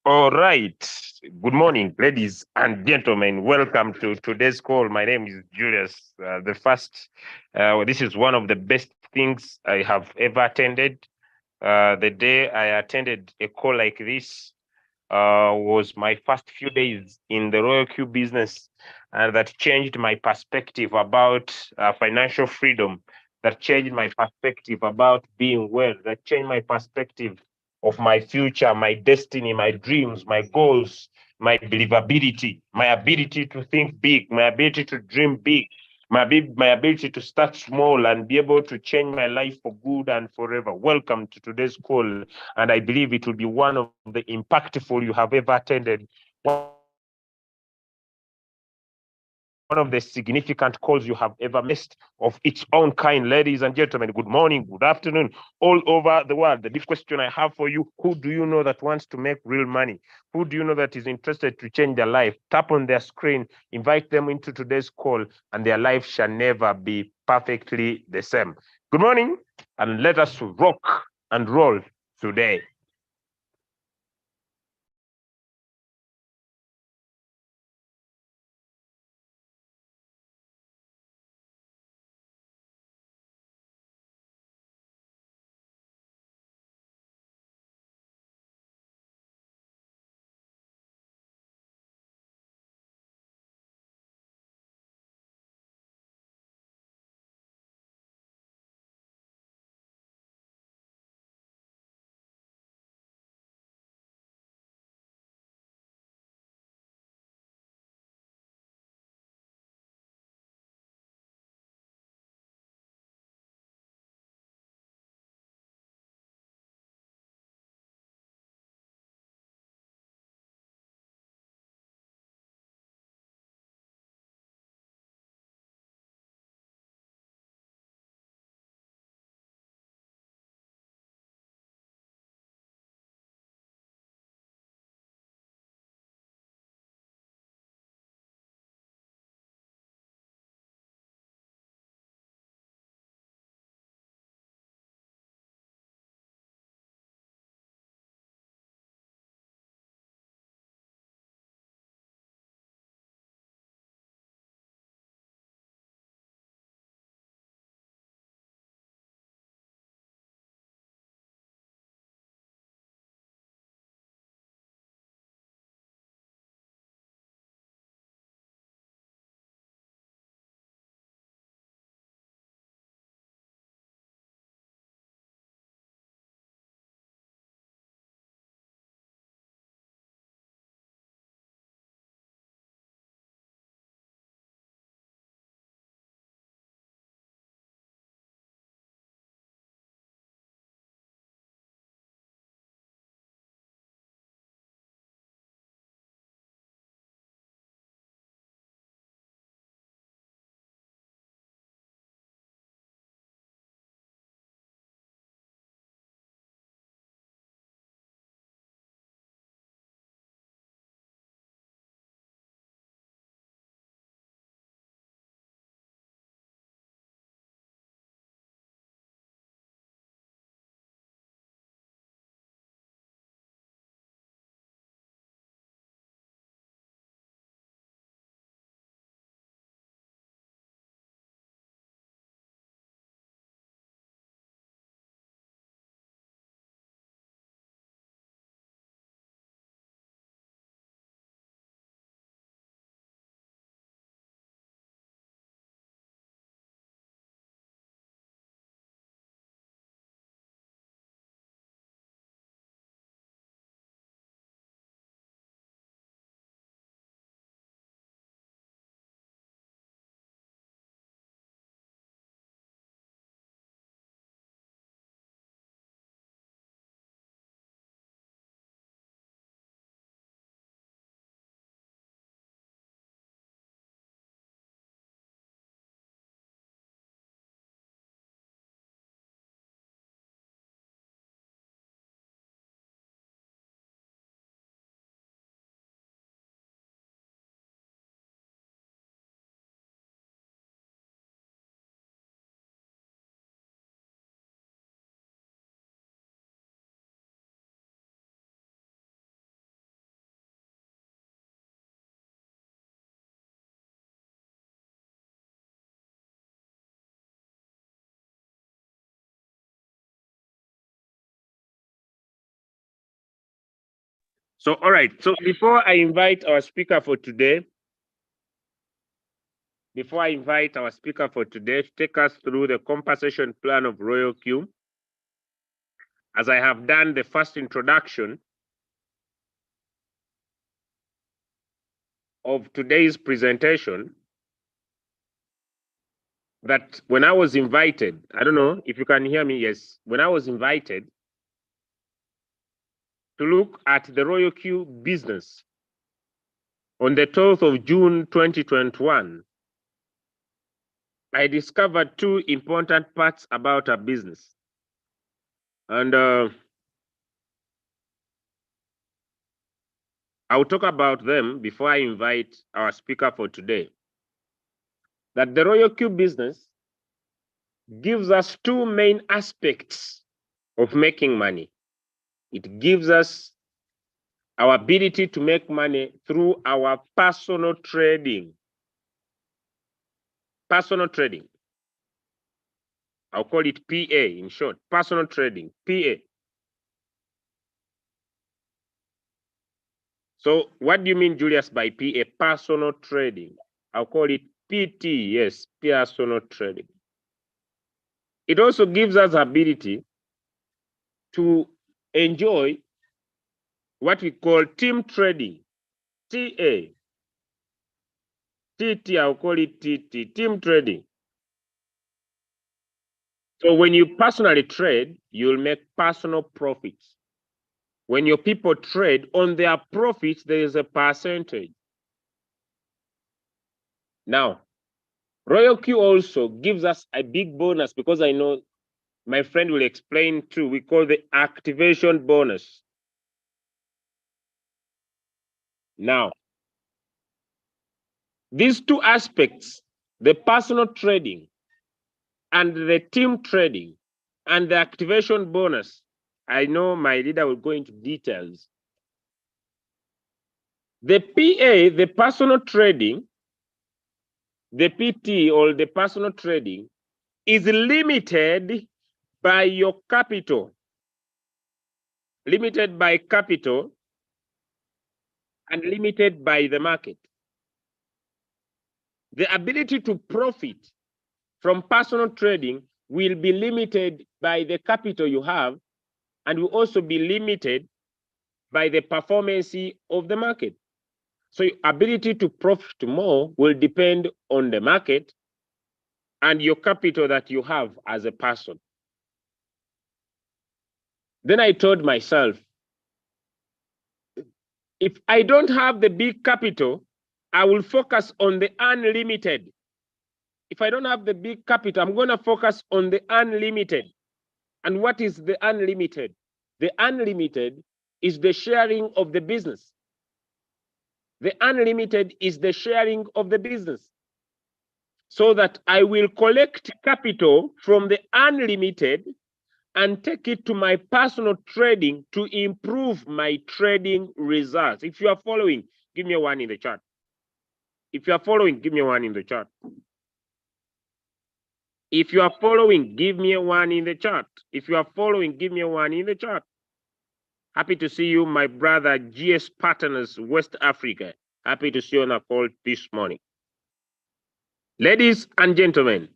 All right. Good morning, ladies and gentlemen. Welcome to today's call. My name is Julius. This is one of the best things I have ever attended. The day I attended a call like this was my first few days in the Royalq business, and that changed my perspective about financial freedom. That changed my perspective about being well. That changed my perspective of my future, my destiny, my dreams, my goals, my believability, my ability to think big, my ability to dream big, my ability to start small and be able to change my life for good and forever. Welcome to today's call, and I believe it will be one of the impactful you have ever attended. One of the significant calls you have ever missed of its own kind. Ladies and gentlemen, good morning, good afternoon, all over the world. The big question I have for you: who do you know that wants to make real money? Who do you know that is interested to change their life? Tap on their screen, invite them into today's call, and their life shall never be perfectly the same. Good morning, and let us rock and roll today. So, all right. So before I invite our speaker for today, to take us through the compensation plan of Royalq, as I have done the first introduction of today's presentation, that when I was invited, I don't know if you can hear me, yes, when I was invited to look at the Royalq business on the 12th of June 2021, I discovered two important parts about our business. And I'll talk about them before I invite our speaker for today. That the Royalq business gives us two main aspects of making money. It gives us our ability to make money through our personal trading. Personal trading. I'll call it PA in short, personal trading, PA. So what do you mean, Julius, by PA, personal trading? I'll call it PT, yes, personal trading. It also gives us ability to enjoy what we call team trading, TA. TT, I'll call it TT, team trading. So when you personally trade, you'll make personal profits. When your people trade, on their profits, there is a percentage. Now, Royalq also gives us a big bonus, because I know my friend will explain too. We call the activation bonus. Now, these two aspects, the personal trading and the team trading and the activation bonus, I know my leader will go into details. The PA, the personal trading, the PT or the personal trading is limited by your capital. Limited by capital and limited by the market. The ability to profit from personal trading will be limited by the capital you have, and will also be limited by the performance of the market. So your ability to profit more will depend on the market and your capital that you have as a person. Then I told myself, if I don't have the big capital, I will focus on the unlimited. If I don't have the big capital, I'm going to focus on the unlimited. And what is the unlimited? The unlimited is the sharing of the business. The unlimited is the sharing of the business. So that I will collect capital from the unlimited and take it to my personal trading to improve my trading results. If you are following, give me a one in the chat. If you are following, give me a one in the chat. If you are following, give me a one in the chat. If you are following, give me a one in the chat. Happy to see you, my brother, GS Partners, West Africa. Happy to see you on a call this morning. Ladies and gentlemen,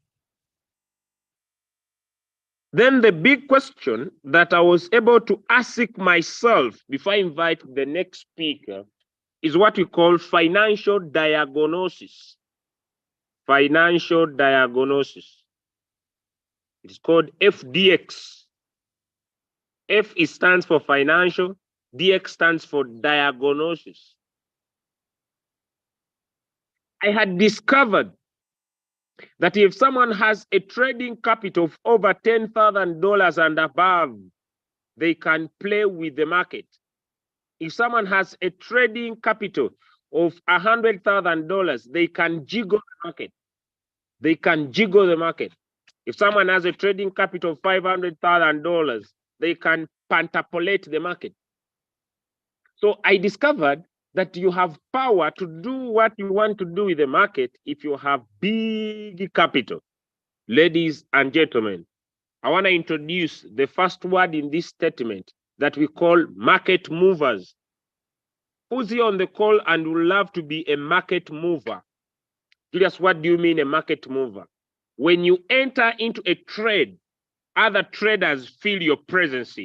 then the big question that I was able to ask myself before I invite the next speaker is what we call financial diagnosis. Financial diagnosis. It's called FDX. F stands for financial, DX stands for diagnosis. I had discovered that if someone has a trading capital of over $10,000 and above, they can play with the market. If someone has a trading capital of $100,000, they can jiggle the market. They can jiggle the market. If someone has a trading capital of $500,000, they can pantapulate the market. So I discovered that you have power to do what you want to do with the market if you have big capital. Ladies and gentlemen, I want to introduce the first word in this statement that we call market movers. Who's here on the call and would love to be a market mover? Julius, what do you mean a market mover? When you enter into a trade, other traders feel your presence.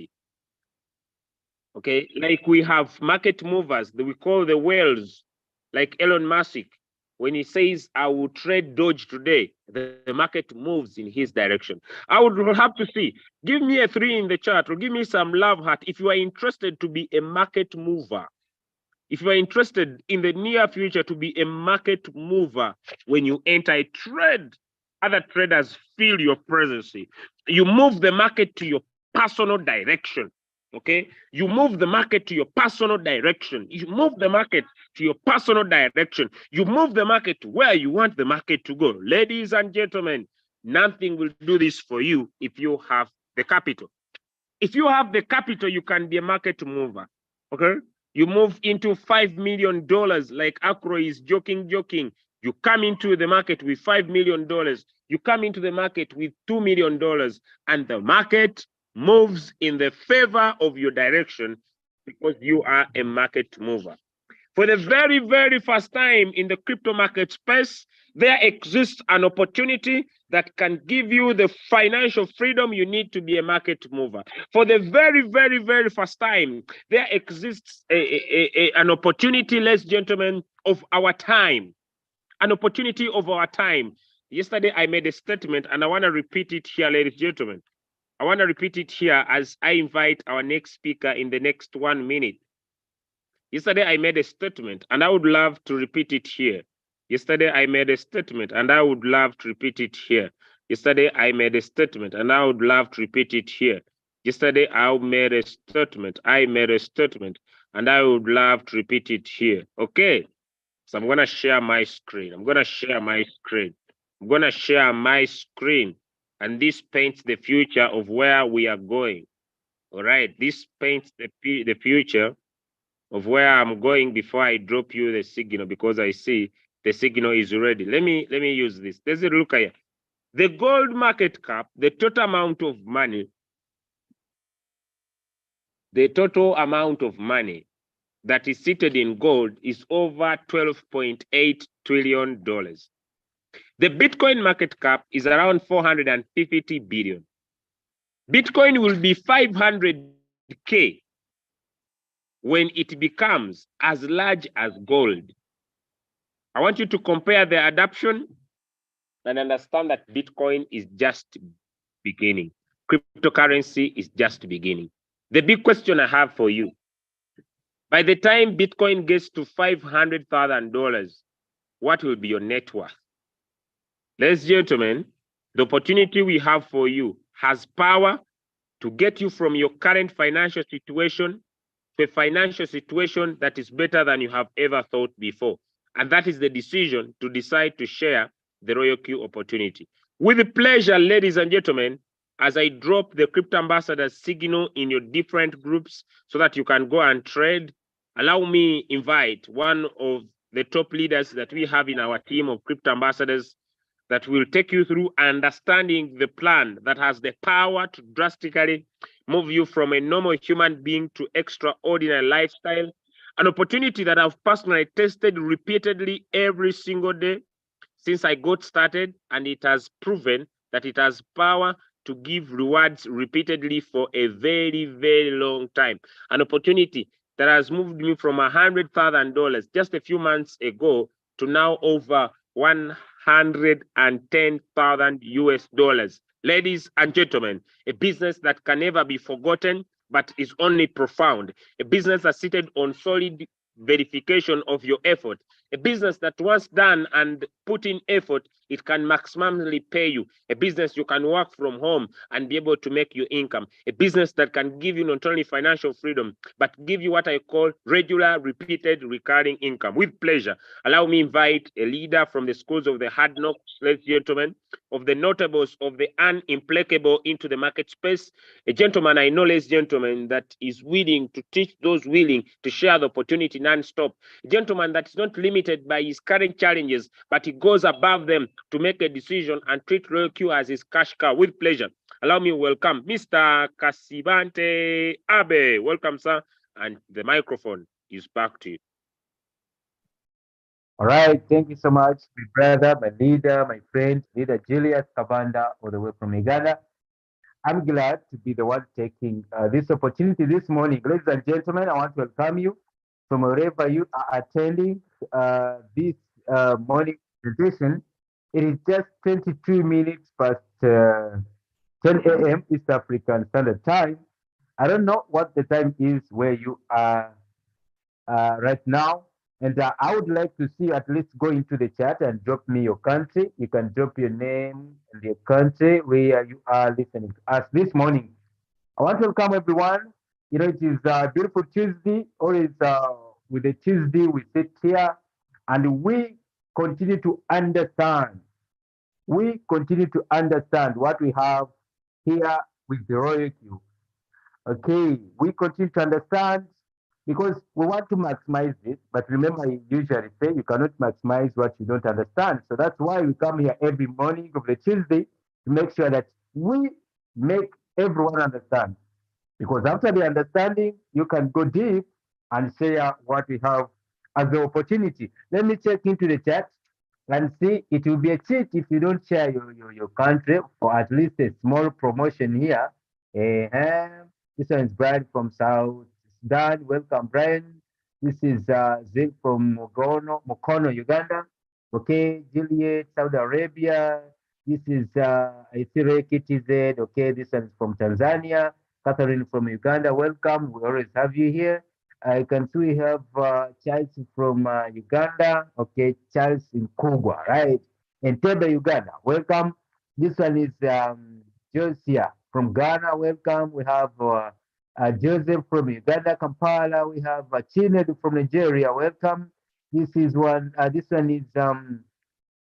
Okay, like we have market movers that we call the whales, like Elon Musk. When he says, I will trade Doge today, the market moves in his direction. I would have to see. Give me a 3 in the chat or give me some love heart if you are interested to be a market mover. If you are interested in the near future to be a market mover, when you enter a trade, other traders feel your presence. You move the market to your personal direction. Okay, you move the market to your personal direction. You move the market to your personal direction. You move the market to where you want the market to go. Ladies and gentlemen, nothing will do this for you if you have the capital. If you have the capital, you can be a market mover. Okay, you move into $5 million like Acro is joking. You come into the market with $5 million. You come into the market with $2 million, and the market moves in the favor of your direction because you are a market mover. For the very, very first time in the crypto market space, there exists an opportunity that can give you the financial freedom you need to be a market mover. For the very, very, very first time, there exists an opportunity, ladies and gentlemen, of our time. An opportunity of our time. Yesterday, I made a statement, and I want to repeat it here, ladies and gentlemen. I want to repeat it here as I invite our next speaker in the next 1 minute. Yesterday, I made a statement, and I would love to repeat it here. Yesterday, I made a statement, and I would love to repeat it here. Yesterday, I made a statement, and I would love to repeat it here. Yesterday, I made a statement. I made a statement, and I would love to repeat it here. Okay, so I'm going to share my screen. I'm going to share my screen. I'm going to share my screen, and this paints the future of where we are going. All right, this paints the future of where I'm going before I drop you the signal, because I see the signal is ready. Let me use this. There's a look here. The gold market cap, the total amount of money that is seated in gold is over $12.8 trillion. The Bitcoin market cap is around 450 billion. Bitcoin will be 500K when it becomes as large as gold. I want you to compare the adoption and understand that Bitcoin is just beginning. Cryptocurrency is just beginning. The big question I have for you, by the time Bitcoin gets to $500,000, what will be your net worth? Ladies and gentlemen, the opportunity we have for you has power to get you from your current financial situation to a financial situation that is better than you have ever thought before. And that is the decision to decide to share the Royalq opportunity. With pleasure, ladies and gentlemen, as I drop the Crypto Ambassador signal in your different groups so that you can go and trade, allow me invite one of the top leaders that we have in our team of Crypto Ambassadors that will take you through understanding the plan that has the power to drastically move you from a normal human being to extraordinary lifestyle, an opportunity that I've personally tested repeatedly every single day since I got started, and it has proven that it has power to give rewards repeatedly for a very, very long time. An opportunity that has moved me from $100,000 just a few months ago to now over 110,000 US dollars. Ladies and gentlemen, a business that can never be forgotten, but is only profound. A business that's seated on solid verification of your effort. A business that once done and put in effort, it can maximally pay you. A business you can work from home and be able to make your income. A business that can give you not only financial freedom, but give you what I call regular, repeated, recurring income. With pleasure, allow me invite a leader from the schools of the hard knocks, ladies and gentlemen, of the notables, of the unimplacable into the market space. A gentleman I know, ladies and gentlemen, that is willing to teach those willing to share the opportunity non-stop. A gentleman that is not limited by his current challenges, but he goes above them to make a decision and treat Royalq as his cash cow. With pleasure, allow me welcome Mr. Kasibante Abe. Welcome, sir, and the microphone is back to you. All right, thank you so much, my brother, my leader, my friend, leader Julius Kabanda, all the way from Uganda. I'm glad to be the one taking this opportunity this morning. Ladies and gentlemen, I want to welcome you from wherever you are attending this morning presentation. It is just 22 minutes past 10 a.m. East African Standard Time. I don't know what the time is where you are right now. And I would like to see at least go into the chat and drop me your country. You can drop your name and your country where you are listening to us this morning. I want to welcome everyone. You know, it is a beautiful Tuesday. Always with the Tuesday, we sit here and we continue to understand. We continue to understand what we have here with the Royalq. Okay, we continue to understand because we want to maximize it. But remember, I usually say you cannot maximize what you don't understand. So that's why we come here every morning of the Tuesday to make sure that we make everyone understand. Because after the understanding, you can go deep and share what we have as the opportunity. Let me check into the chat and see. It will be a cheat if you don't share your country for at least a small promotion here. This one is Brian from South Sudan. Welcome, Brian. This is Zil from Mukono, Uganda. Okay, Juliet, Saudi Arabia. This is Itire KTZ. Okay, this one is from Tanzania. Catherine from Uganda, welcome. We always have you here. I can see we have Charles from Uganda. Okay, Charles in Kugwa, right? Entebbe, Uganda, welcome. This one is Josia from Ghana, welcome. We have Joseph from Uganda, Kampala. We have Chinedu from Nigeria, welcome. This is one. This one is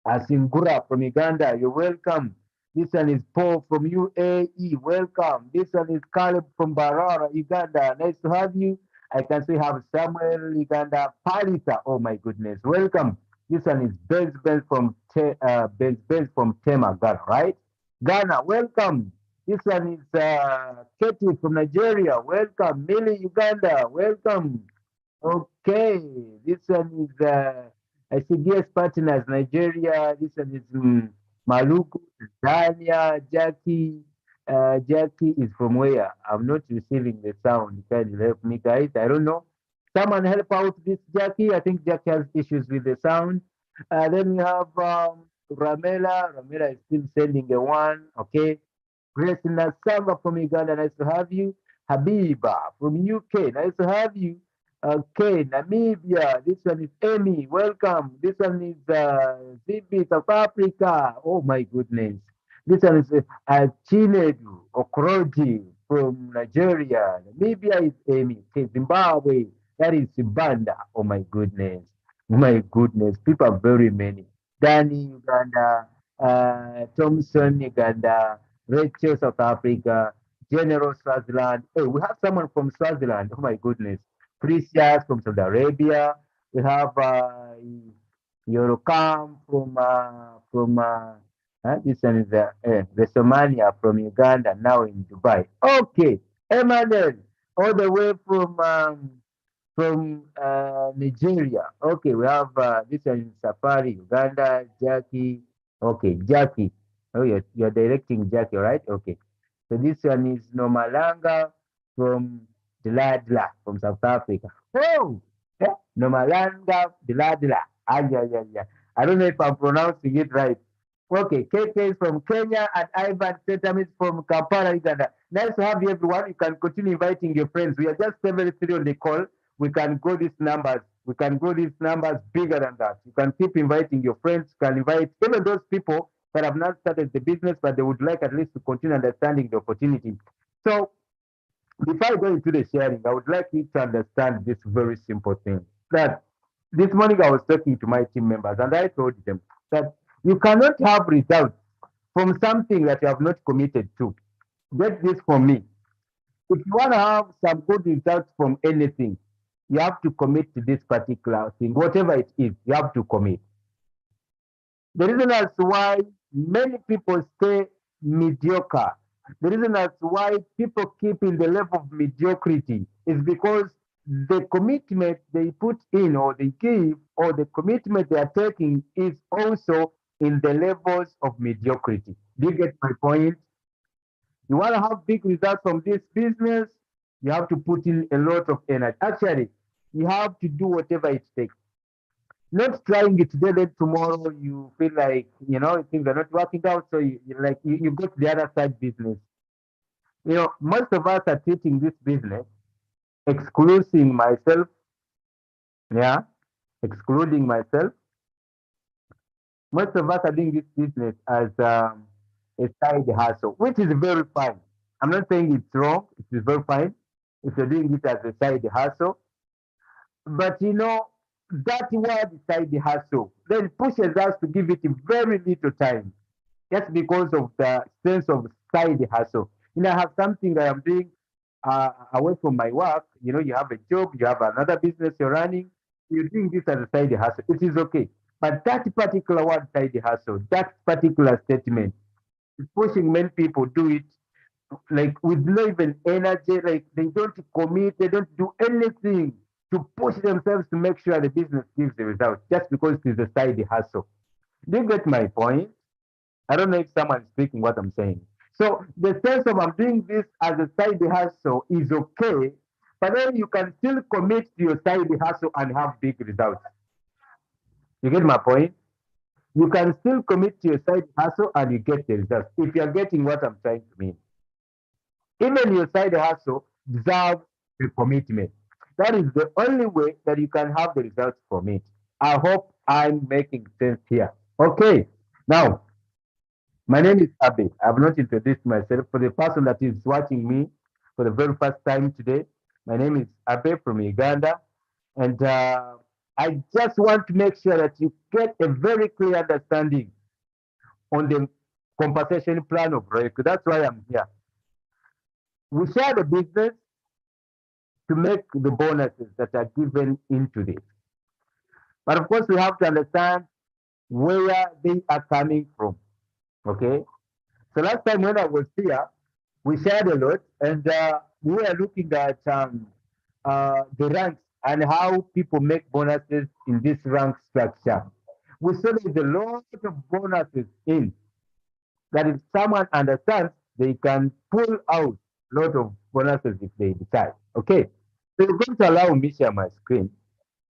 Asingura from Uganda, you're welcome. This one is Paul from UAE, welcome. This one is Caleb from Barara, Uganda. Nice to have you. I can see have Samuel, Uganda, Palita. Oh my goodness, welcome. This one is Benz from Tema, Ghana, right? Ghana, welcome. This one is Katie from Nigeria, welcome. Millie, Uganda, welcome. Okay, this one is I see guest partners Nigeria. This one is Maluku, Tanzania. Jackie is from where? I'm not receiving the sound. Can you help me, guys? I don't know. Someone help out this Jackie. I think Jackie has issues with the sound. Then we have Ramela. Ramela is still sending a one. Okay. Grace Nasamba from Uganda, nice to have you. Habiba from UK, nice to have you. Okay, Namibia, this one is Amy, welcome. This one is Zibi, South Africa. Oh my goodness. This one is Chinedu Okroji from Nigeria. Namibia is Amy. Okay, Zimbabwe, that is Banda. Oh my goodness. My goodness, people are very many. Danny, Uganda, Thompson, Uganda, Rachel, South Africa, General Swaziland. Oh, we have someone from Swaziland. Oh my goodness. Precious from Saudi Arabia. We have Yorokam from this one is the Somalia from Uganda, now in Dubai. Okay, Emmanuel, all the way from Nigeria. Okay, we have this one in Safari, Uganda, Jackie. Okay, Jackie. Oh, you're directing Jackie, right? Okay. So this one is Nomalanga from Diladla from South Africa. Oh, Nomalanga Diladla. Ah, yeah, yeah, yeah. I don't know if I'm pronouncing it right. Okay, KK is from Kenya and Ivan Setam is from Kampala, Uganda. Nice to have you, everyone. You can continue inviting your friends. We are just 73 on the call. We can grow these numbers. We can grow these numbers bigger than that. You can keep inviting your friends. You can invite even those people that have not started the business, but they would like at least to continue understanding the opportunity. So before I go into the sharing, I would like you to understand this very simple thing. That this morning I was talking to my team members and I told them that you cannot have results from something that you have not committed to. Get this from me. If you want to have some good results from anything, you have to commit to this particular thing, whatever it is, you have to commit. The reason as why many people stay mediocre, the reason as why people keep in the level of mediocrity is because the commitment they put in or they give or the commitment they are taking is also in the levels of mediocrity. Do you get my point? You want to have big results from this business, you have to put in a lot of energy. Actually, you have to do whatever it takes. Not trying it today, then tomorrow you feel like, things are not working out. So you go to the other side business. Most of us are treating this business, excluding myself, yeah, excluding myself. Most of us are doing this business as a side hustle, which is very fine. I'm not saying it's wrong. It is very fine if you're doing it as a side hustle. But that word side hustle then pushes us to give it very little time just because of the sense of side hustle. I have something that I'm doing away from my work. You have a job, you have another business you're running, you're doing this as a side hustle. It is okay. But that particular word side hustle, that particular statement is pushing many people do it like with no even energy, like they don't commit, they don't do anything to push themselves to make sure the business gives the result just because it is a side hustle. Do you get my point? I don't know if someone's speaking what I'm saying. So the sense of I'm doing this as a side hustle is okay, but then you can still commit to your side hustle and have big results. You get my point? You can still commit to your side hustle and you get the results if you're getting what I'm trying to mean. Even your side hustle deserves the commitment. That is the only way that you can have the results from it. I hope I'm making sense here. Okay. Now, my name is Abe. I've not introduced myself. For the person that is watching me for the very first time today, my name is Abe from Uganda. And I just want to make sure that you get a very clear understanding on the compensation plan of Royalq. That's why I'm here. We share the business to make the bonuses that are given into this. But of course, we have to understand where they are coming from. Okay. So last time when I was here, we shared a lot, and we were looking at the ranks and how people make bonuses in this rank structure. We saw there's a lot of bonuses in that if someone understands, they can pull out a lot of bonuses if they decide. Okay, so you're going to allow me share my screen.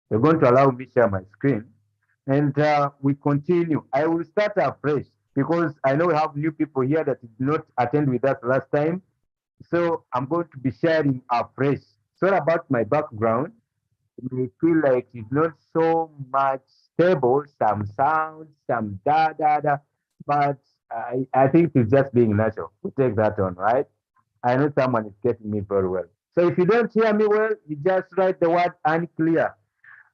You're going to allow me share my screen, and we continue. I will start afresh because I know we have new people here that did not attend with us last time. So I'm going to be sharing afresh. Sorry about my background. It may feel like it's not so much stable, some sound, some da da da, but I think it's just being natural. We take that on, right? I know someone is getting me very well. So if you don't hear me well, you just write the word unclear.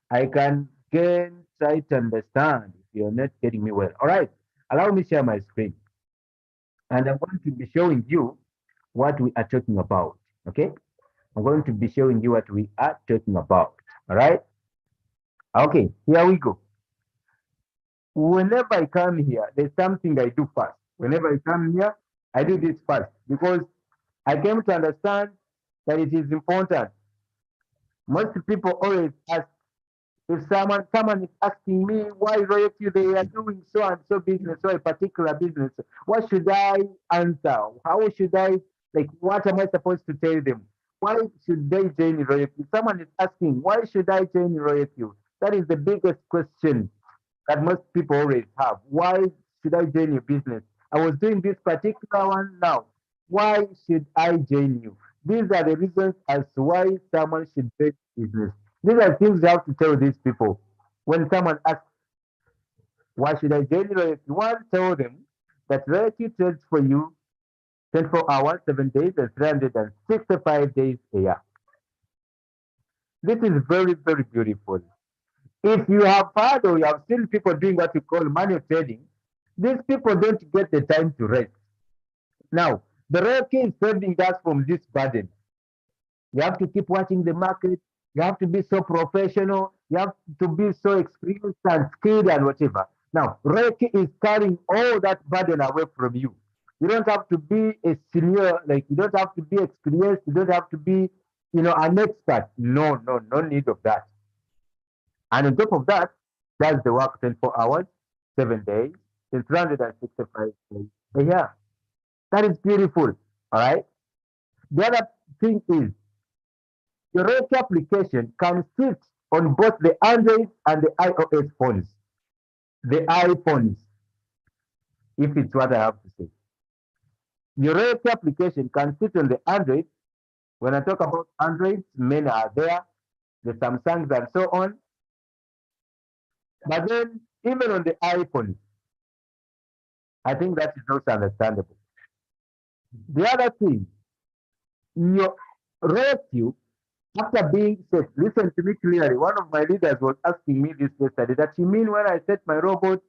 I can again try to understand if you're not getting me well. All right, allow me share my screen. And I'm going to be showing you what we are talking about. Okay, I'm going to be showing you what we are talking about. All right, okay, here we go. Whenever I come here, there's something I do first. Whenever I come here, I do this first because I came to understand that it is important. Most people always ask if someone is asking me why Royalq they are doing so and so business or a particular business, what should I answer? How should I what am I supposed to tell them? Why should they join Royalq? If someone is asking why should I join Royalq, that is the biggest question that most people always have. Why should I join your business? I was doing this particular one now. Why should I join you? These are the reasons as to why someone should join business. These are things you have to tell these people. When someone asks, why should I join you? If you want, tell them that Royalty trades for you 24 hours, 7 days, and 365 days a year. This is very, very beautiful. If you have heard or you have seen people doing what you call manual trading, these people don't get the time to rest. Now, the Royalty is saving us from this burden. You have to keep watching the market. You have to be so professional. You have to be so experienced and skilled and whatever. Now, Reiki is carrying all that burden away from you. You don't have to be a senior, like you don't have to be experienced. You don't have to be, an expert. No, no, no need of that. And on top of that, does the work 24 hours, 7 days, in 365 days a year. That is beautiful. All right. The other thing is the Royalq application can sit on both the Android and the iOS phones, the iPhones, if it's what I have to say. The Royalq application can sit on the Android. When I talk about Androids, many are there, the Samsungs and so on. But then, even on the iPhone, I think that is also understandable. The other thing, your Royalq, after being set, listen to me clearly. One of my leaders was asking me this yesterday that you mean when I set my robot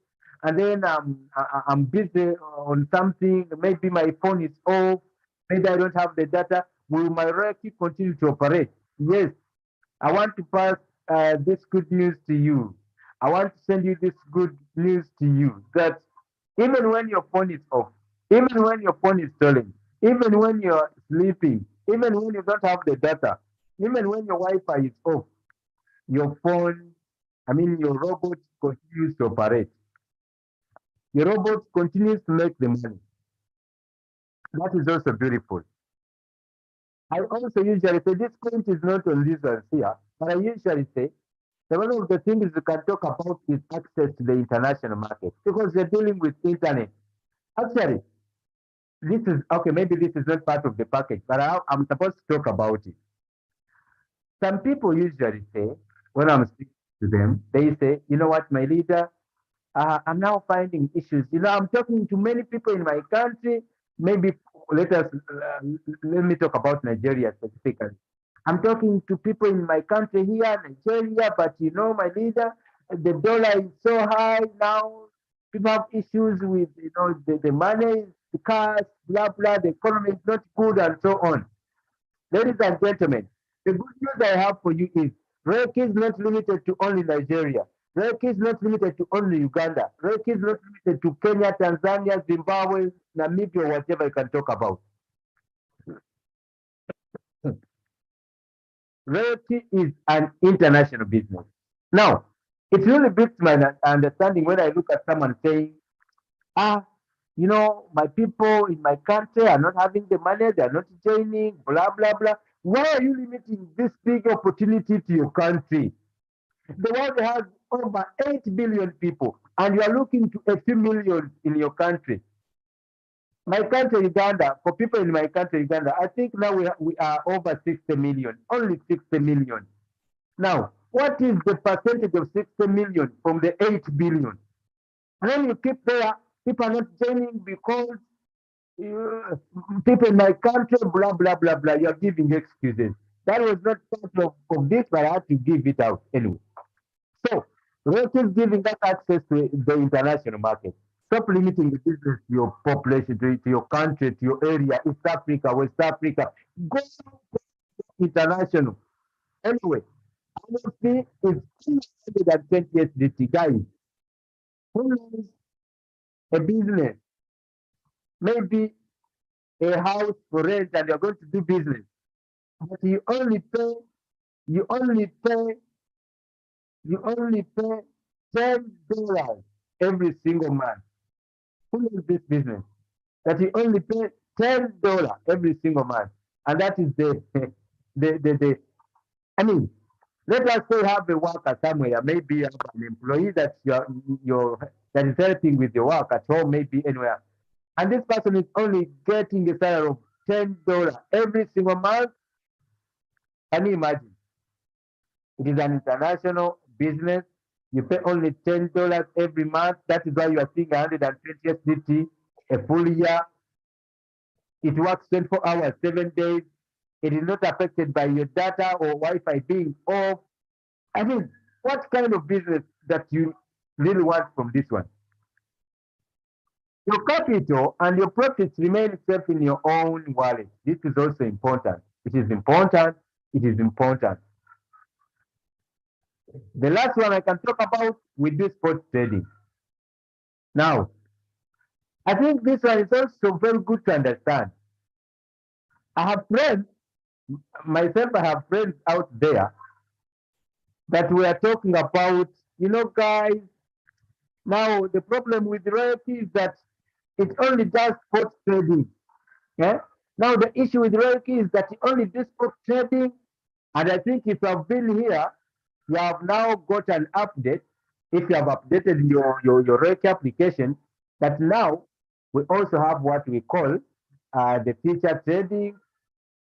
and then I'm busy on something, maybe my phone is off, maybe I don't have the data, will my Royalq continue to operate? Yes, I want to pass this good news to you. I want to send you this good news to you that even when your phone is off, even when your phone is stolen, even when you're sleeping, even when you don't have the data, even when your Wi-Fi is off, your phone, your robot continues to operate. Your robot continues to make the money. That is also beautiful. I also usually say this point is not on this one here, but I usually say that one of the things we can talk about is access to the international market because we're dealing with internet. Actually, this is okay, maybe this is not part of the package, but I'm supposed to talk about it. Some people usually say, when I'm speaking to them, they say, you know what, my leader, I'm now finding issues. I'm talking to many people in my country. Maybe let me talk about Nigeria specifically. I'm talking to people in my country here, Nigeria, but my leader, the dollar is so high now. People have issues with the money, the cash, blah blah. The economy is not good, and so on. Ladies and gentlemen, the good news I have for you is Royalq is not limited to only Nigeria. Royalq is not limited to only Uganda. Royalq is not limited to Kenya, Tanzania, Zimbabwe, Namibia, whatever you can talk about. Royalq is an international business. Now, it really beats my understanding when I look at someone saying, ah, my people in my country are not having the money, they are not joining, blah, blah, blah. Why are you limiting this big opportunity to your country? The world has over 8 billion people, and you are looking to a few millions in your country. My country, Uganda, for people in my country, Uganda, I think now we are over 60 million, only 60 million. Now, what is the percentage of 60 million from the 8 billion? And then you keep there, people are not joining because uh, people in my country, blah, blah, blah, blah. You're giving excuses. That was not part of this, but I had to give it out anyway. So, Royalq is giving us access to the international market. Stop limiting the business to your population, to your country, to your area, East Africa, West Africa. Go international. Anyway, honestly, it's 220 SDT, guys. Who knows a business, maybe a house for rent, and you're going to do business, but you only pay, you only pay $10 every single month. Who knows this business? That you only pay $10 every single month, and that is the. I mean, let us say have a worker somewhere. Maybe you have an employee that you're that is helping with your work at home, maybe anywhere, and this person is only getting a salary of $10 every single month. Can you imagine? It is an international business. You pay only $10 every month. That is why you are seeing 120 SDT a full year. It works 24 hours, 7 days. It is not affected by your data or Wi-Fi being off. I mean, what kind of business that you really want from this one? Your capital and your profits remain safe in your own wallet. This is also important. It is important. It is important. The last one I can talk about, we do sports trading. Now, I think this one is also very good to understand. I have friends Myself, I have friends out there that we are talking about, guys, now the problem with royalty is that it only does spot trading. Yeah? Now the issue with royalty is that it only does spot trading. And I think if you have been here, you have now got an update. If you have updated your Royalq application, that now we also have what we call the future trading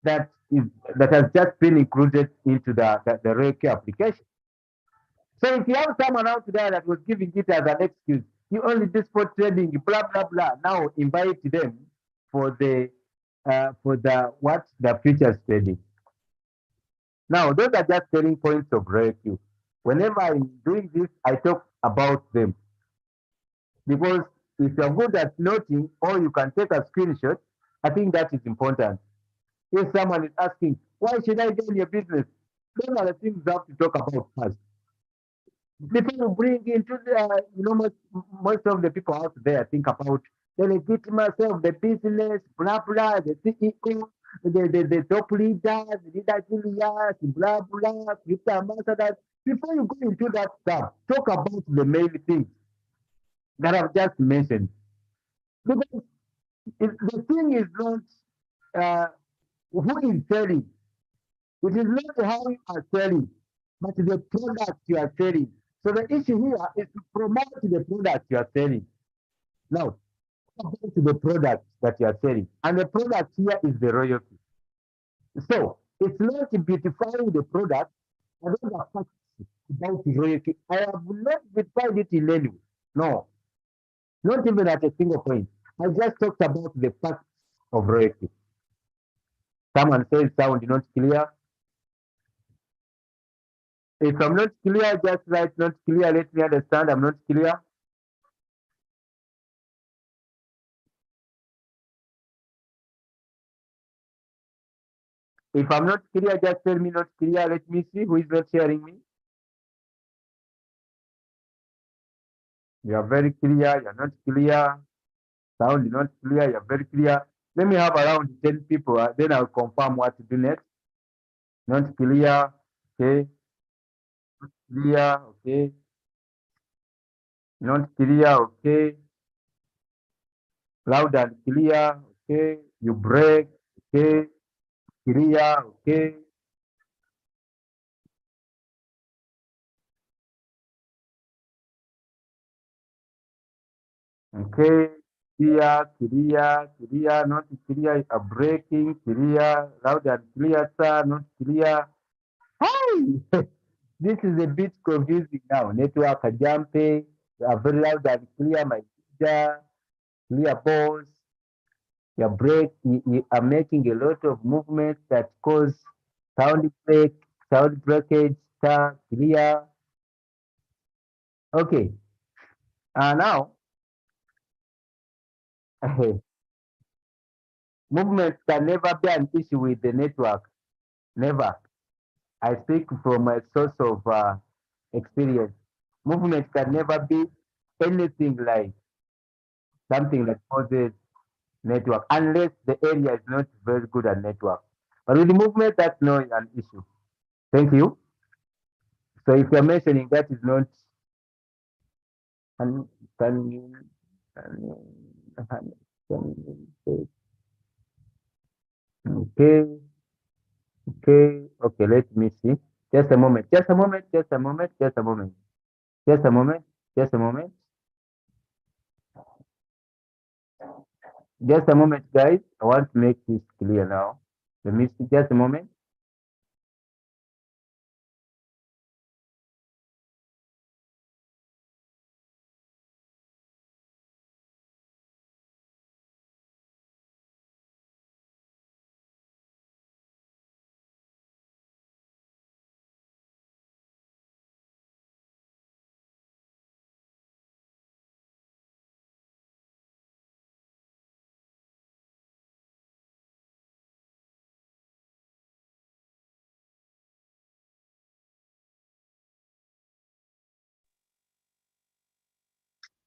that is that has just been included into the Royalq application. So if you have someone out there that was giving it as an excuse, you only do spot trading, blah blah blah. Now invite them for the what the futures trading. Now those are just selling points of Royalq. Whenever I'm doing this, I talk about them because if you're good at noting or you can take a screenshot, I think that is important. If someone is asking, why should I join your business? Those are the things you have to talk about first. Before you bring into most of the people out there think about the legitimacy of the business, blah blah, the CEO, the top leaders, leader affiliates, blah blah, crypto ambassadors. Before you go into that stuff, talk about the main things that I've just mentioned. Because the thing is not uh, who is selling. It is not how you are selling, but the product you are selling. So the issue here is to promote the product you are selling. Now, about the product that you are selling, and the product here is the royalty. So it's not beautifying the product. I don't have facts about the royalty. I have not beautified it in any way. No, not even at a single point. I just talked about the facts of royalty. Someone says sound not clear. If I'm not clear, just write not clear. Let me understand I'm not clear. If I'm not clear, just tell me not clear. Let me see who is not hearing me. You are very clear. You're not clear. Sound not clear. You're very clear. Let me have around 10 people. Then I'll confirm what to do next. Not clear. Okay. Clear. Okay. Not clear. Okay. Loud and clear. Okay. You break. Okay. Clear. Okay. Okay, clear, clear, clear, not clear, a breaking, clear, loud and clear, sir, not clear. Hey, this is a bit confusing now. Network jumping, very loud and clear, my teacher, clear balls, your break, you are making a lot of movements that cause sound break, sound breakage, sir, clear. Okay, now, movement can never be an issue with the network. Never. I speak from a source of experience. Movement can never be anything like something that causes network unless the area is not very good at network. But with the movement, that's not an issue. Thank you. So if you're mentioning that is not, can, can you, can you, can you say, okay, okay, okay, let me see. Just a moment, just a moment, just a moment, just a moment, just a moment, just a moment. Just a moment, guys. I want to make this clear now. Let me see. Just a moment.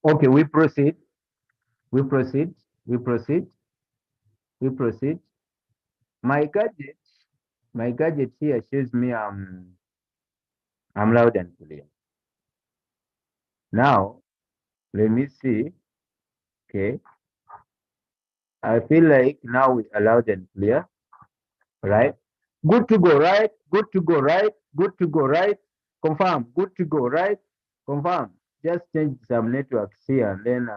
Okay, we proceed. We proceed. We proceed. We proceed. My gadget. My gadget here shows me I'm loud and clear. Now let me see. Okay, I feel like now we are loud and clear, right? Good to go, right? Good to go, right? Good to go, right? Confirm. Good to go, right? Confirm. Just change some networks here, and then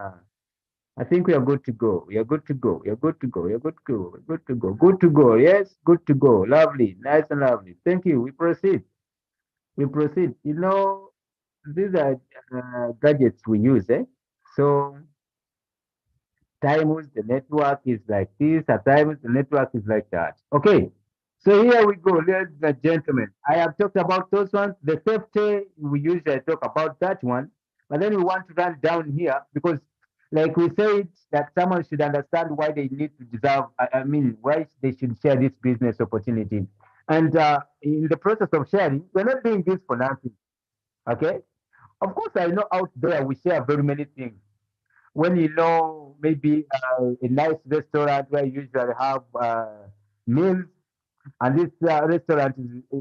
I think we are good to go. We are good to go. We are good to go. We are good to go. We're good to go. Good to go. Yes, good to go. Lovely. Nice and lovely. Thank you. We proceed. We proceed. You know, these are gadgets we use, eh? So times the network is like this, at times the network is like that. Okay, so here we go, ladies and gentlemen. I have talked about those ones. The safety, we usually talk about that one, but then we want to run down here because, like we said, that someone should understand why they need to deserve, I mean, why they should share this business opportunity. And in the process of sharing, we're not doing this for nothing, okay? Of course, I know out there we share very many things when you know maybe a nice restaurant where you usually have meals, and this restaurant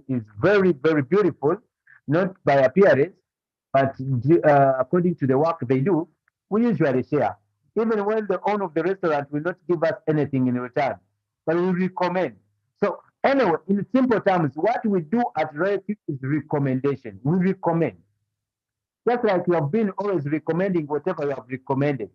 is very, very beautiful, not by appearance, but according to the work they do, we usually share. Even when the owner of the restaurant will not give us anything in return, but we recommend. So anyway, in simple terms, what we do at Royalq is recommendation. We recommend. Just like you have been always recommending whatever you have recommended.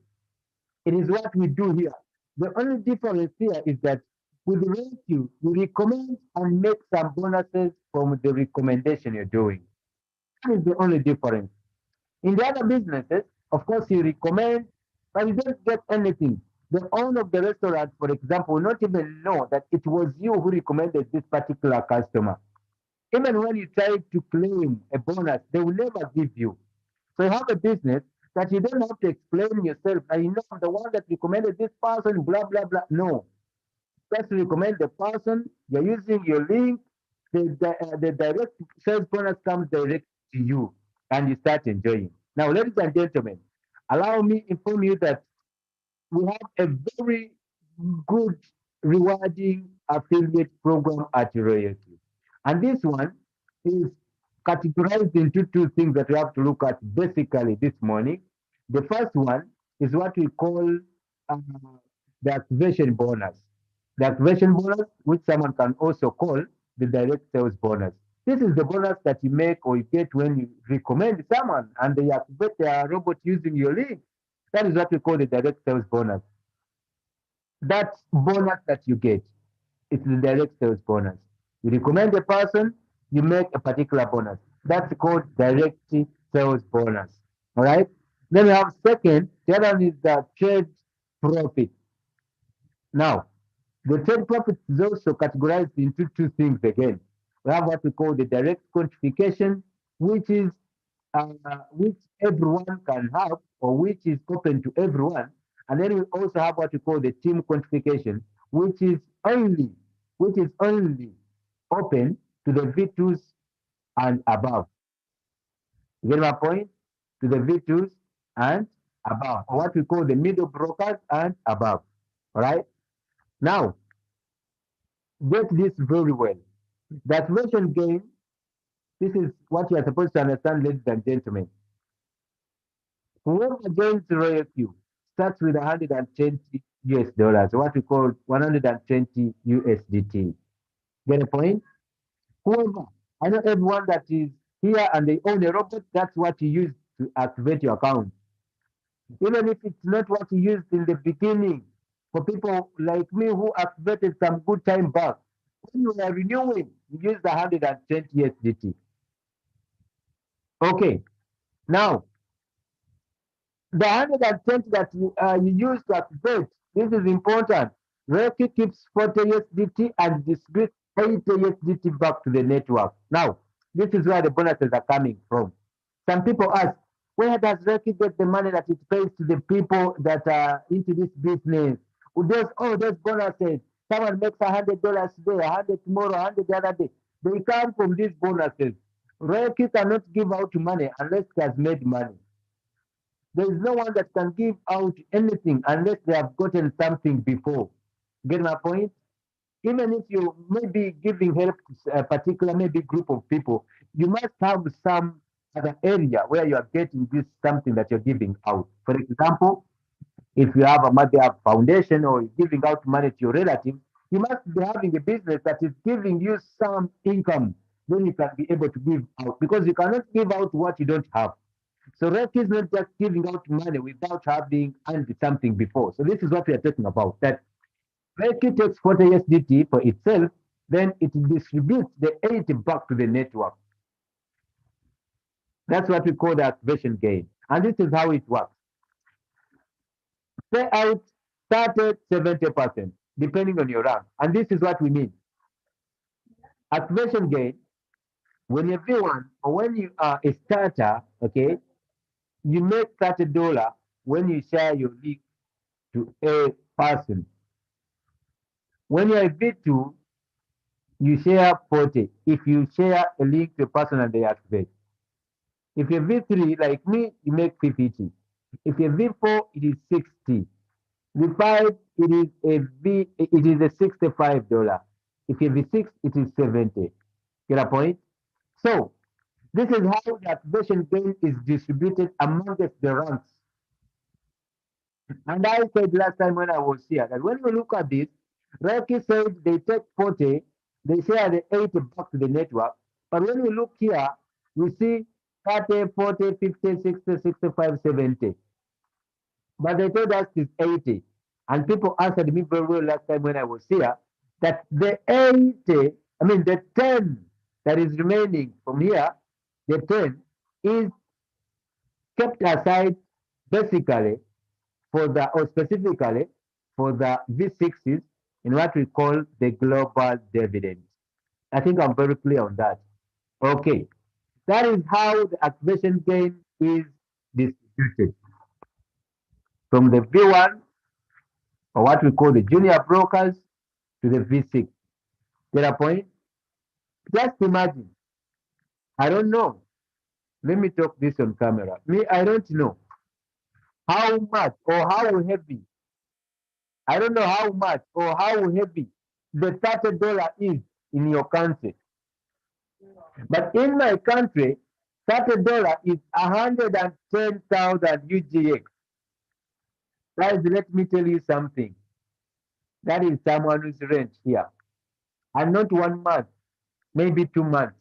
It is what we do here. The only difference here is that with Rescue, we recommend and make some bonuses from the recommendation you're doing. That is the only difference. In the other businesses, of course, you recommend, but you don't get anything. The owner of the restaurant, for example, will not even know that it was you who recommended this particular customer. Even when you try to claim a bonus, they will never give you. So you have a business that you don't have to explain yourself. And you know I'm the one that recommended this person, blah blah blah. No, just recommend the person. You're using your link. The direct sales bonus comes direct to you, and you start enjoying. Now, ladies and gentlemen, allow me inform you that we have a very good, rewarding affiliate program at Royalq. And this one is categorized into two things that we have to look at basically this morning. The first one is what we call uh, the activation bonus. The activation bonus, which someone can also call the direct sales bonus. This is the bonus that you make or you get when you recommend someone and they activate their robot using your link. That is what we call the direct sales bonus. That bonus that you get, it's the direct sales bonus. You recommend a person, you make a particular bonus. That's called direct sales bonus. All right. Then we have second, the other one is the trade profit. Now, the trade profit is also categorized into two things again. We have what we call the direct quantification, which is which everyone can have or which is open to everyone. And then we also have what we call the team quantification, which is only which is only open to the V2s and above. You get my point? To the V2s and above, or what we call the middle brokers and above. All right. Now, get this very well. The activation gain, this is what you are supposed to understand, ladies and gentlemen. Whoever joins Royalq starts with 120 US dollars, what we call 120 USDT. Get a point? Whoever, I know everyone that is here and they own a robot, that's what you use to activate your account. Even if it's not what you used in the beginning, for people like me who activated some good time back, when you are renewing, you use the 120 USDT. Okay, now the 120 that you use to activate, this is important. Reiki keeps 40 USDT and distributes 80 USDT back to the network. Now, this is where the bonuses are coming from. Some people ask, where does Reiki get the money that it pays to the people that are into this business? Those bonuses. Someone makes $100 today, 100 tomorrow, 100 the other day. They come from these bonuses. Reiki cannot give out money unless it has made money. There is no one that can give out anything unless they have gotten something before. Get my point? Even if you may be giving help to a particular maybe group of people, you must have some other area where you are getting this something that you're giving out. For example, if you have a mother foundation or giving out money to your relative, you must be having a business that is giving you some income. Then you can be able to give out because you cannot give out what you don't have. So Royalq is not just giving out money without having earned something before. So this is what we are talking about. That Royalq takes 40 USDT for itself, then it distributes the 80 back to the network. That's what we call the activation gain. And this is how it works. Pay out 30, 70%, depending on your rank. And this is what we mean. Activation gain, when you're V1 or when you are a starter, okay, you make $30 when you share your link to a person. When you're a V2, you share 40 if you share a link to a person and they activate. If you're V3, like me, you make 50. If you're V4, it is 60. V5, it is a $65. If you're V6, it is 70. Get a point? So this is how the activation gain is distributed amongst the ranks. And I said last time when I was here that when we look at this, Royalq said they take 40, they share the 80 back to the network. But when we look here, we see 30, 40, 50, 60, 65, 70. But they told us it's 80. And people answered me very well last time when I was here that the 80, I mean the 10 that is remaining from here, the 10 is kept aside basically for the, or specifically for the V6s in what we call the global dividend. I think I'm very clear on that. Okay. That is how the activation gain is distributed from the V1 or what we call the junior brokers to the V6. Get a point? Just imagine. I don't know. Let me talk this on camera. Me, I don't know how much or how heavy. I don't know how much or how heavy the $30 is in your country. But in my country, $30 is 110,000 UGX. Guys, let me tell you something. That is someone's rent here. And not 1 month, maybe 2 months.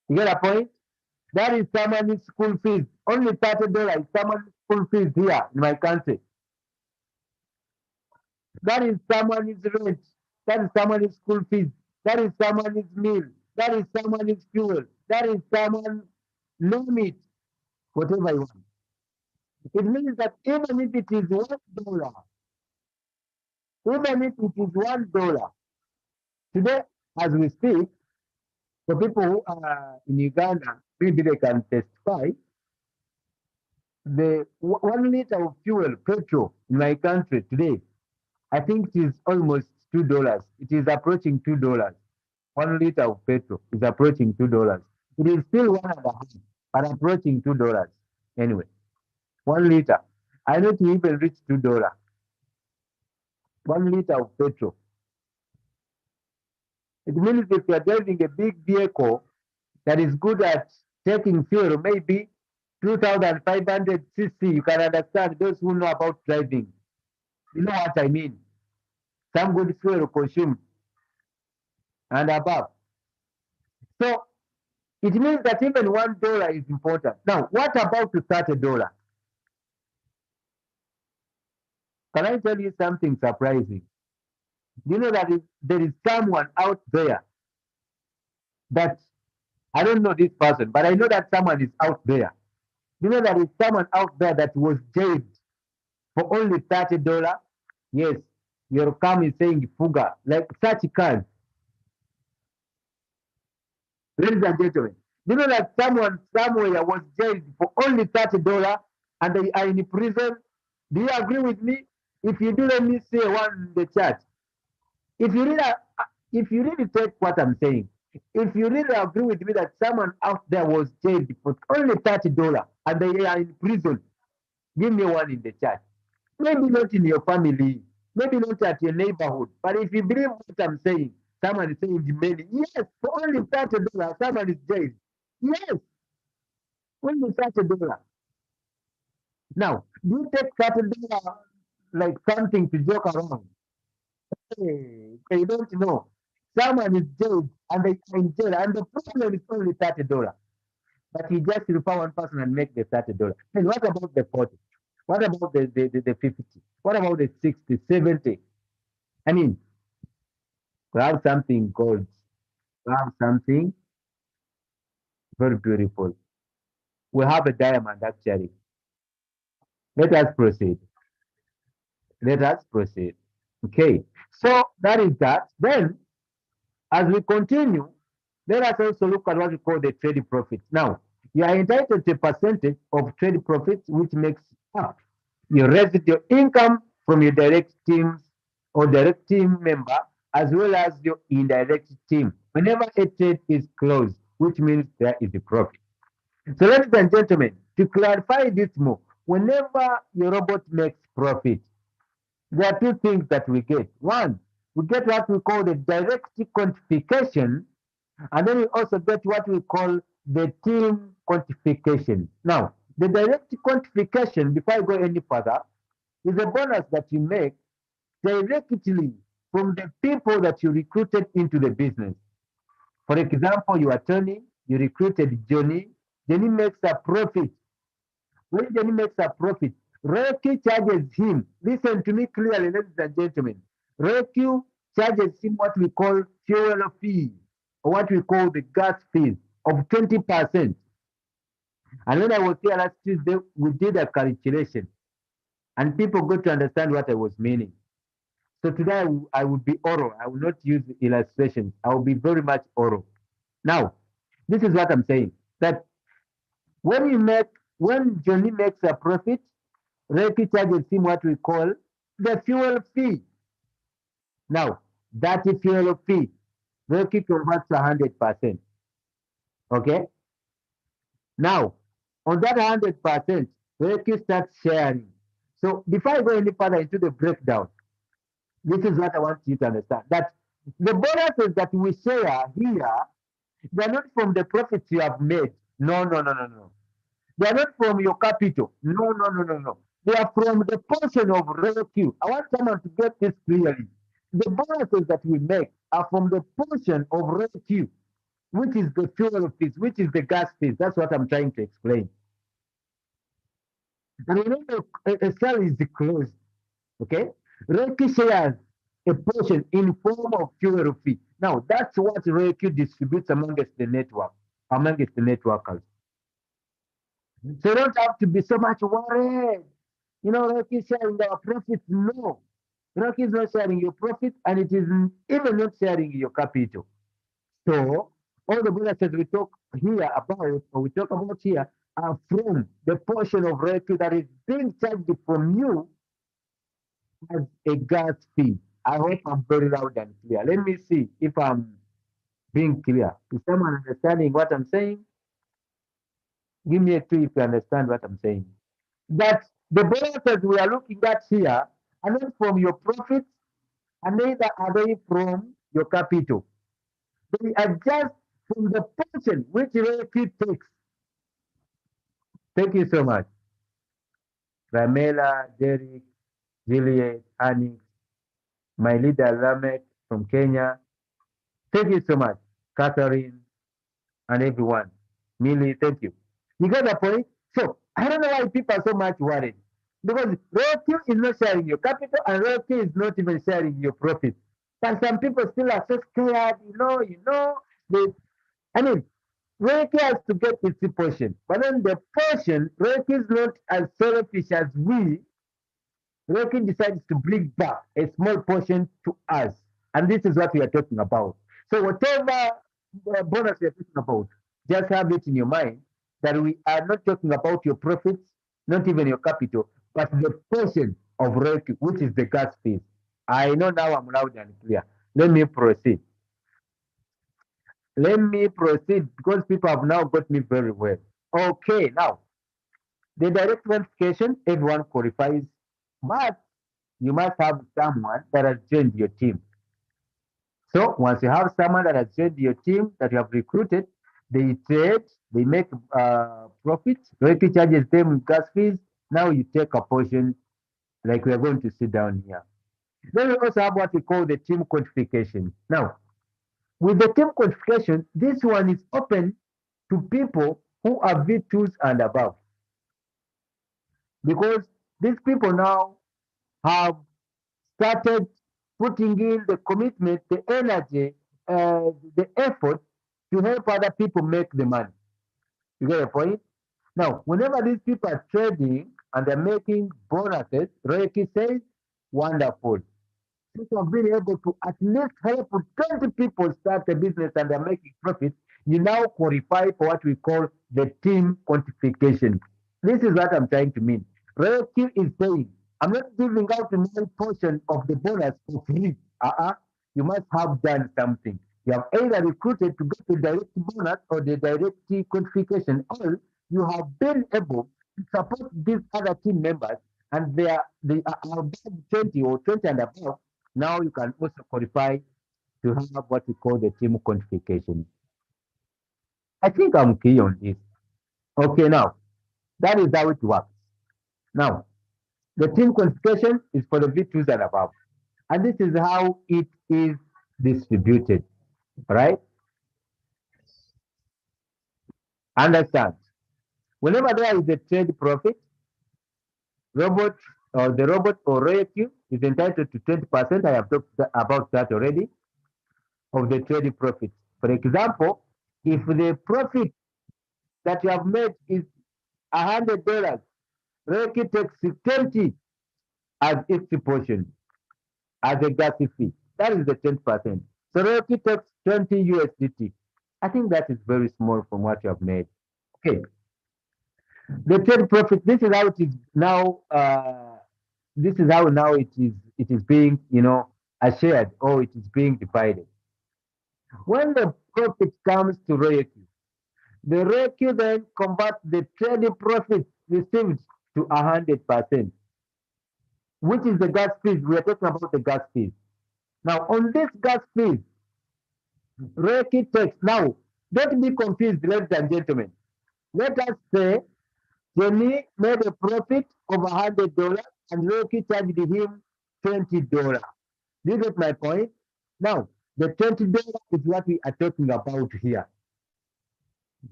You get a point? That is someone's school fees. Only $30 is someone's school fees here in my country. That is someone's rent. That is someone's school fees. That is someone's meal. That is someone's fuel. That is someone, name it, whatever you want. It means that even if it is $1, even if it is $1, today, as we speak, for people who are in Uganda, maybe they can testify, the 1 liter of fuel, petrol, in my country today, I think it is almost $2. It is approaching $2. 1 liter of petrol is approaching $2. It is still one and a half, but approaching $2. Anyway, 1 liter. I don't even reach $2. 1 liter of petrol. It means if you are driving a big vehicle that is good at taking fuel, maybe 2,500 cc, you can understand those who know about driving. You know what I mean? Some good fuel consumed and above. So it means that even $1 is important. Now, what about the $30? Can I tell you something surprising? You know that there is someone out there that I don't know this person, but I know that someone is out there. You know there is someone out there that was jailed for only $30. Yes, your come is saying fuga, like such cars. Ladies and gentlemen, you know that someone somewhere was jailed for only $30 and they are in prison? Do you agree with me? If you do, let me say one in the chat. If you really, if you really take what I'm saying, if you really agree with me that someone out there was jailed for only $30 and they are in prison, give me one in the chat. Maybe not in your family. Maybe not at your neighborhood, but if you believe what I'm saying, someone is saying many. Yes, for only $30, someone is jailed. Yes, only $30. Now, do you take $30 like something to joke around? Hey, they don't know. Someone is jailed and they are in jail, and the problem is only $30. But you just refer one person and make the $30. And what about the 40? What about the 50? What about the 60, 70? I mean, we have something called, we have something very beautiful. We have a diamond actually. Let us proceed. Let us proceed. Okay. So that is that. Then, as we continue, let us also look at what we call the trade profits. Now, you are entitled to a percentage of trade profits, which makes up your residual income from your direct teams or direct team member, as well as your indirect team. Whenever a trade is closed, which means there is a profit. So, ladies and gentlemen, to clarify this more, whenever your robot makes profit, there are two things that we get. One, we get what we call the direct quantification, and then we also get what we call the team quantification. Now, the direct quantification, before I go any further, is a bonus that you make directly from the people that you recruited into the business. For example, you are Tony, you recruited Johnny. Johnny makes a profit. When Johnny makes a profit, Royalq charges him. Listen to me clearly, ladies and gentlemen. Royalq charges him what we call fuel fee, or what we call the gas fees of 20%. And when I was here last Tuesday, we did a calculation, and people got to understand what I was meaning. So today I will be oral. I will not use illustrations. I will be very much oral. Now, this is what I'm saying. That when you make, when Johnny makes a profit, Reiki charges him what we call the fuel fee. Now, that fuel fee, Reiki converts 100%. Okay? Now, on that 100%, Reiki starts sharing. So, before I go any further into the breakdown, this is what I want you to understand, that the bonuses that we share here, they're not from the profits you have made. No, no, no, no, no. They are not from your capital. No, no, no, no, no. They are from the portion of revenue. I want someone to get this clearly. The bonuses that we make are from the portion of revenue, which is the fuel fees, which is the gas fees. That's what I'm trying to explain. And remember, a sale is closed. Okay? Reiki shares a portion in form of fuel fee. Now, that's what Reiki distributes amongst the network, amongst the networkers. So you don't have to be so much worried. You know, Rocky is sharing our profits. No. Rocky is not sharing your profit, and it is even not sharing your capital. So all the bonuses we talk here about, or we talk about here, are from the portion of Rocky that is being charged from you as a gas fee. I hope I'm very loud and clear. Let me see if I'm being clear. Is someone understanding what I'm saying? Give me a two if you understand what I'm saying. That the bonuses we are looking at here are not from your profits and neither are they from your capital. They are just from the portion which Reiki takes. Thank you so much. Ramela, Derek, Juliet, Anix, my leader Lamek from Kenya. Thank you so much. Catherine and everyone. Millie, thank you. You get the point? So I don't know why people are so much worried. Because Royalty is not sharing your capital and Royalty is not even sharing your profit. But some people still are so scared, they I mean, Royalty has to get its portion. But then the portion, Royalty is not as selfish as we. Royalty decides to bring back a small portion to us. And this is what we are talking about. So whatever bonus we are talking about, just have it in your mind that we are not talking about your profits, not even your capital, but the portion of royalty, which is the gas fees. I know now I'm loud and clear. Let me proceed. Let me proceed because people have now got me very well. Okay, now the direct verification, everyone qualifies, but you must have someone that has joined your team. So once you have someone that has joined your team that you have recruited, they trade, they make profit. Royalty charges them gas fees. Now you take a portion, like we are going to sit down here. Then we also have what we call the team quantification. Now, with the team quantification, this one is open to people who are V2s and above, because these people now have started putting in the commitment, the energy, the effort to help other people make the money. You get the point? Now, whenever these people are trading and they're making bonuses, Royalty says, wonderful. Since I've been able to at least help 20 people start a business and they're making profit, you now qualify for what we call the team quantification. This is what I'm trying to mean. Royalty is saying, I'm not giving out my portion of the bonus for free. You must have done something. You have either recruited to get the direct bonus or the direct quantification, or you have been able to support these other team members and they are above 20 or 20 and above. Now you can also qualify to have what we call the team quantification. I think I'm key on this. Okay, now that is how it works. Now, the team qualification is for the V2s and above. And this is how it is distributed, right? Understand? Whenever there is a trade profit, robot or the robot or Royalq is entitled to 20%. I have talked about that already of the trade profit. For example, if the profit that you have made is $100, Royalq takes 20 as its portion as a gas fee. That is the 10%. So Royalty takes 20 USDT. I think that is very small from what you have made. Okay. The trade profit, this is how it is now, this is how now it is being, shared, or it is being divided. When the profit comes to Royalty, the Royalty then converts the trade profit received to 100%, which is the gas fees. We are talking about the gas fees. Now, on this gas fees, Reiki takes. Now, don't be confused, ladies and gentlemen. Let us say Jenny made a profit of $100 and Reiki charged him $20. Do you get my point? Now, the $20 is what we are talking about here.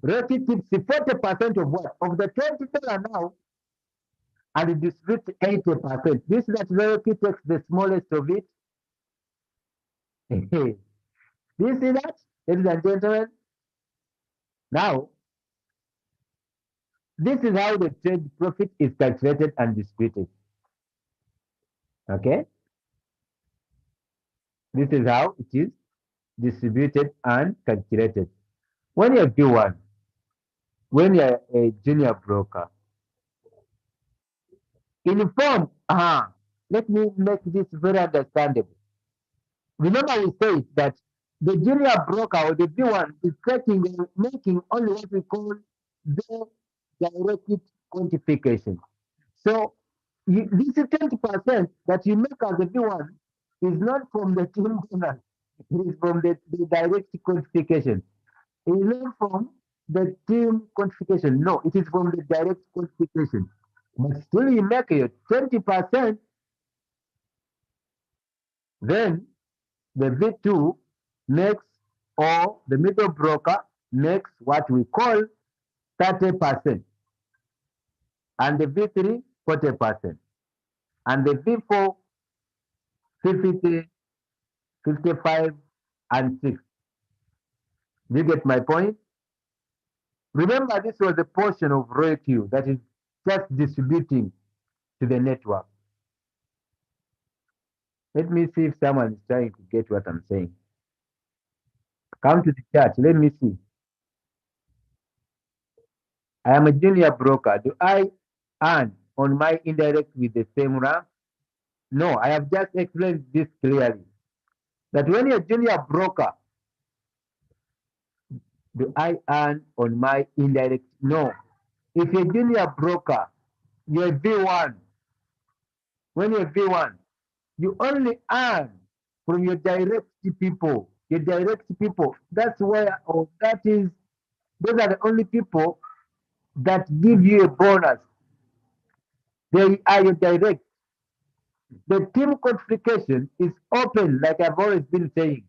Reiki keeps 40% of what? Of the $20 now, and it distributes 80%. This is that Reiki takes the smallest of it. Do you see that, ladies and gentlemen? Now, this is how the trade profit is calculated and distributed. Okay? This is how it is distributed and calculated. When you're B1, when you're a junior broker, inform, let me make this very understandable. Remember, we said that the junior broker or the B1 is making only what we call the directed quantification. So this 20% that you make as a B1 is not from the team bonus. It is from the direct quantification. It is not from the team quantification. No, it is from the direct quantification. But still you make your 20%, then the V2 makes, or the middle broker makes what we call 30%, and the V3 40%, and the V4 50, 55, and 6. Do you get my point? Remember, this was a portion of Royalq that is just distributing to the network. Let me see if someone is trying to get what I'm saying. Come to the chat. Let me see. I am a junior broker. Do I earn on my indirect with the same rank? No, I have just explained this clearly. That when you're a junior broker, do I earn on my indirect? No. If you're a junior broker, you're V1. When you're V1, You only earn from your direct people. Your direct people. That's where, or that is, those are the only people that give you a bonus. They are your direct. The team qualification is open, like I've always been saying.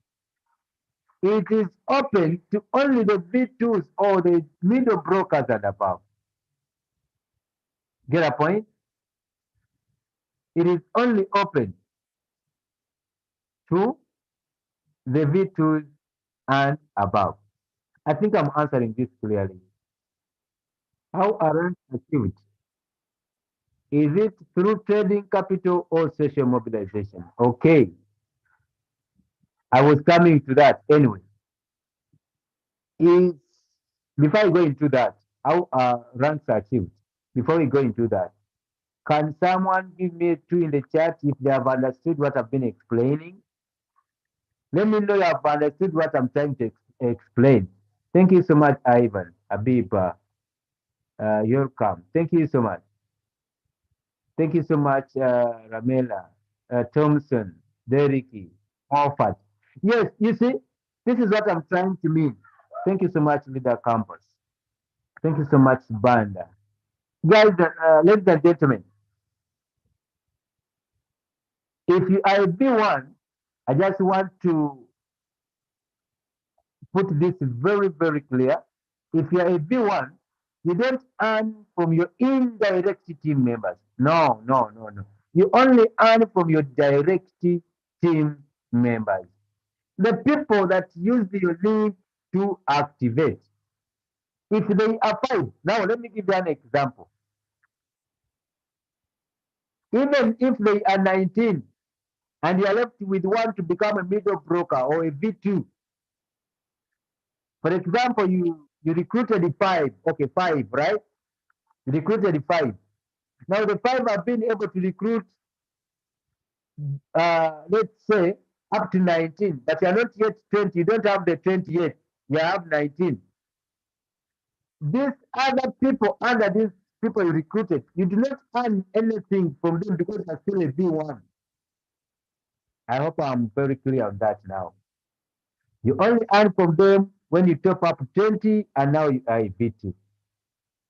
It is open to only the V2s or the middle brokers and above. Get a point? It is only open to the V2s and above. I think I'm answering this clearly. How are ranks achieved? Is it through trading capital or social mobilization? Okay, I was coming to that anyway. Is before I go into that, how are ranks achieved? Before we go into that, can someone give me a two in the chat if they have understood what I've been explaining? Let me know you have understood what I'm trying to explain. Thank you so much, Ivan, Habib. You're welcome. Thank you so much. Thank you so much, Ramela, Thompson, Deriki, Moffat. Yes, you see, this is what I'm trying to mean. Thank you so much, Leader Campus. Thank you so much, Banda. Guys, ladies and gentlemen, if you are a B1, I just want to put this very, very clear. If you are a B1, you don't earn from your indirect team members. No, no, no, no. You only earn from your direct team members. The people that use your link to activate. If they are five, now let me give you an example. Even if they are 19 and you are left with one to become a middle broker or a V2, for example, you recruited five, okay, five, right? You recruited five. Now the five have been able to recruit, let's say, up to 19, but you are not yet 20. You don't have the 20 yet. You have 19. These other people under these people you recruited, you do not earn anything from them because you're still a B1. I hope I'm very clear on that now. You only earn from them when you top up 20 and now you are a B2.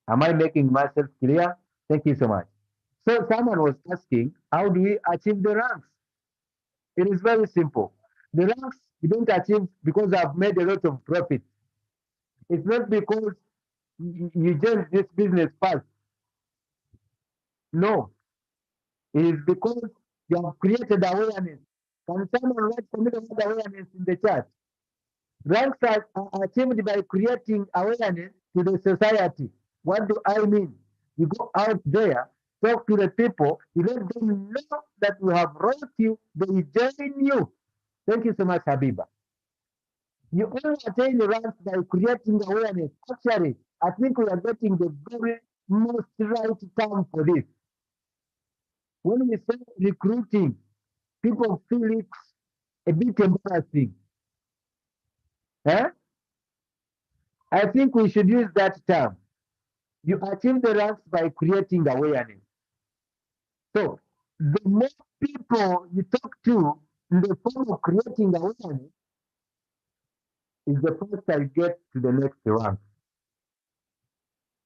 Am I making myself clear? Thank you so much. So someone was asking, how do we achieve the ranks? It is very simple. The ranks you don't achieve because I've made a lot of profit. It's not because you joined this business fast. No, it is because you have created awareness. Can someone write for me the word awareness in the chat? Ranks are achieved by creating awareness to the society. What do I mean? You go out there, talk to the people, you let them know that you have wrote you, they join you. Thank you so much, Habiba. You only attain the ranks by creating awareness. Actually, I think we are getting the very most right term for this. When we say recruiting, people feel it's a bit embarrassing. Eh? I think we should use that term. You achieve the ranks by creating awareness. So the more people you talk to in the form of creating awareness is the first I get to the next rank.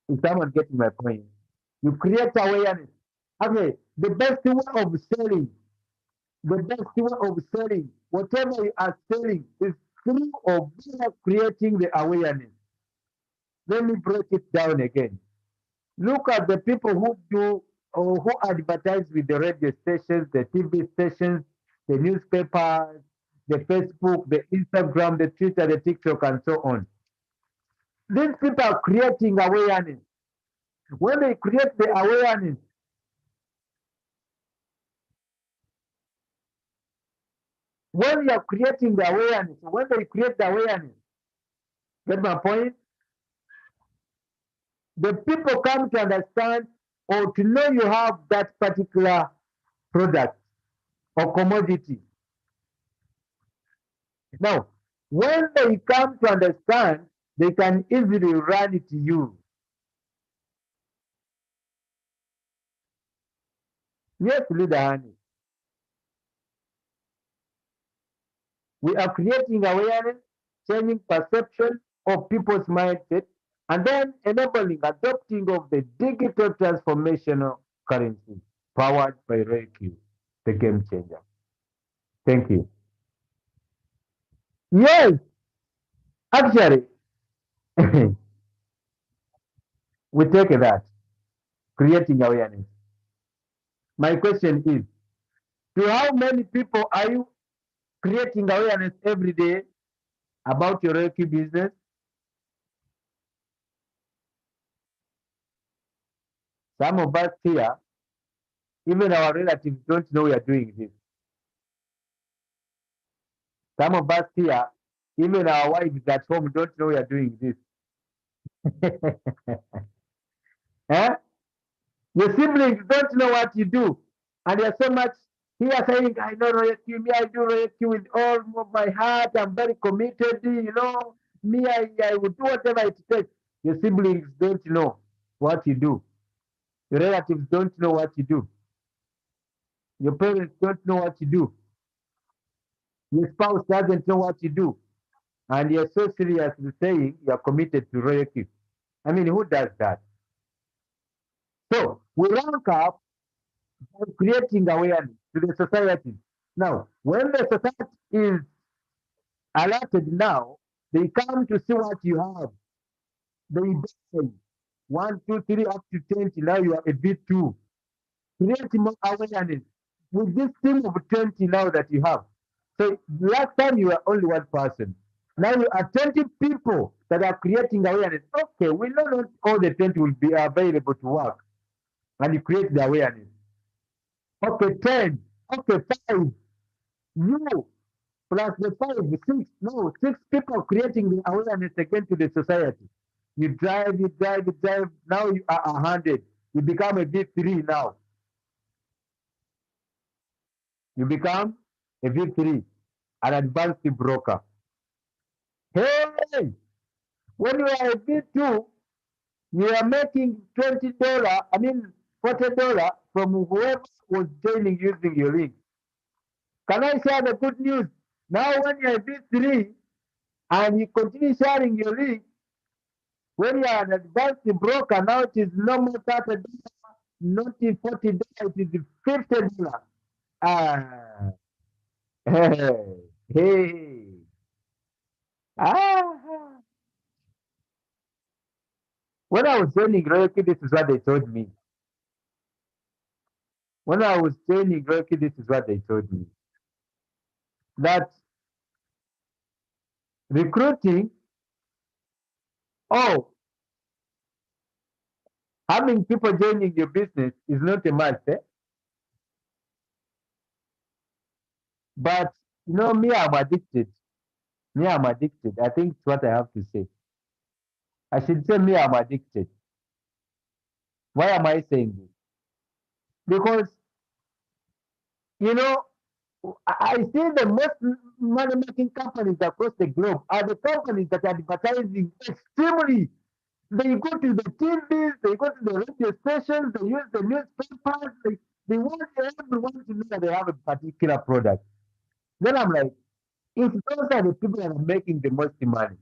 Is someone getting my point? You create awareness. Okay, the best way of selling, whatever you are selling is through or via creating the awareness. Let me break it down again. Look at the people who do or who advertise with the radio stations, the TV stations, the newspapers, the Facebook, the Instagram, the Twitter, the TikTok, and so on. These people are creating awareness. When they create the awareness, when you are creating the awareness, when they create the awareness, get my point? The people come to understand or to know you have that particular product or commodity. Now, when they come to understand, they can easily run it to you. Yes, leader honey. We are creating awareness, changing perception of people's mindset, and then enabling adopting of the digital transformational currency powered by Royalq, the game changer. Thank you. Yes, actually, we take that, creating awareness. My question is, to how many people are you creating awareness every day about your Reiki business? Some of us here, even our relatives don't know we are doing this. Some of us here, even our wives at home don't know we are doing this. Eh? Your siblings don't know what you do. And there's so much here saying, I know Royalq, me, I do Royalq with all of my heart. I'm very committed, Me, I would do whatever it takes. Your siblings don't know what you do. Your relatives don't know what you do. Your parents don't know what you do. Your spouse doesn't know what you do. And you're so seriously saying you're committed to Royalq. I mean, who does that? So we rank up by creating awareness to the society. Now, when the society is alerted now, they come to see what you have. They buy 1, 2, 3 up to 20. Now you are a bit too. Create more awareness with this team of 20 now that you have. So last time you were only one person. Now you are 20 people that are creating awareness. Okay, we know not all the 20 will be available to work, and you create the awareness. Okay, 10. Okay, 5. You plus the 5, 6. No, 6 people creating the awareness again to the society. You drive, you drive, you drive. Now you are 100. You become a V3 now. You become a V3, an advanced broker. Hey, when you are a V2, you are making $20, I mean $40 from whoever was joining using your link. Can I share the good news? Now when you are a V3 and you continue sharing your link, when you are an advanced broker, now it is no more $30, not $40, it is $50. Ah, hey, hey. Ah. When I was joining Royalq, this is what they told me. When I was joining Royalq, this is what they told me. That recruiting, oh, having people joining your business is not a must, eh? But me, I'm addicted. Me, I'm addicted. I think it's what I have to say. I should say me, I'm addicted. Why am I saying this? Because you know, I see the most money-making companies across the globe are the companies that are advertising extremely. They go to the TVs, they go to the radio stations, they use the newspapers, they want everyone to know that they have a particular product. Then I'm like, if those are the people that are making the most money,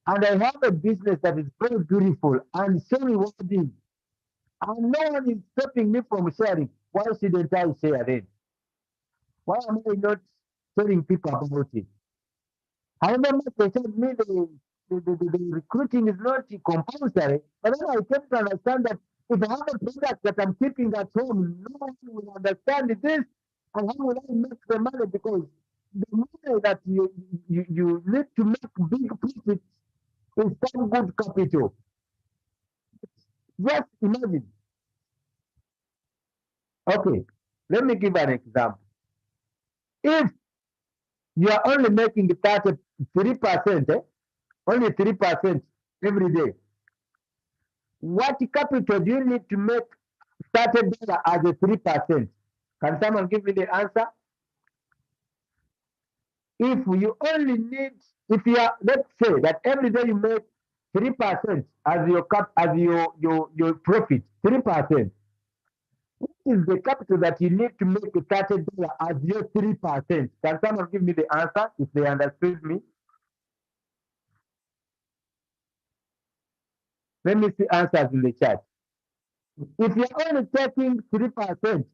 and I have a business that is very beautiful and so rewarding, and no one is stopping me from sharing, why shouldn't I share then? Why am I not telling people about it? I remember they told me the recruiting is not compulsory, but then I came to understand that if I have a product that I'm keeping at home, no one will understand this, and how will I make the money? Because the money that you need to make big profits is some good capital. Just imagine. Okay, let me give an example. If you are only making 33%, only 3% every day, what capital do you need to make $30 as a 3%? Can someone give me the answer? If you only need, if you are, let's say that every day you make 3% as your profit, 3%. is the capital that you need to make a $30 as your 3%? Can someone give me the answer if they understood me? Let me see answers in the chat. If you're only taking 3%,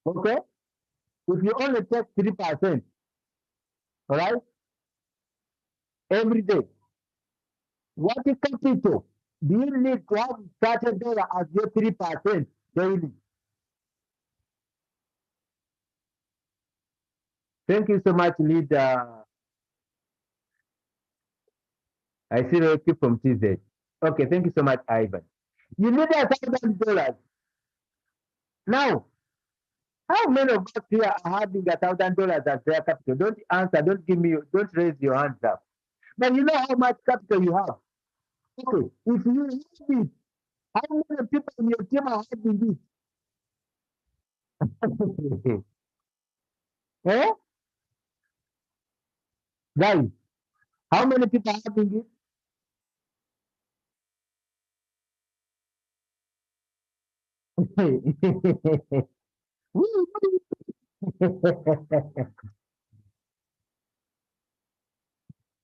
okay? If you only take 3%, all right, every day, what is capital? Do you need to have $30 as your 3% daily? Thank you so much, leader. I see Royalq from TZ. Okay, thank you so much, Ivan. You need $1,000. Now, how many of us here are having $1,000 as their capital? Don't answer, don't raise your hands up. But you know how much capital you have. Okay, if you have it, how many people in your team are having it? Eh? Guys, how many people are having it? Woo, woo.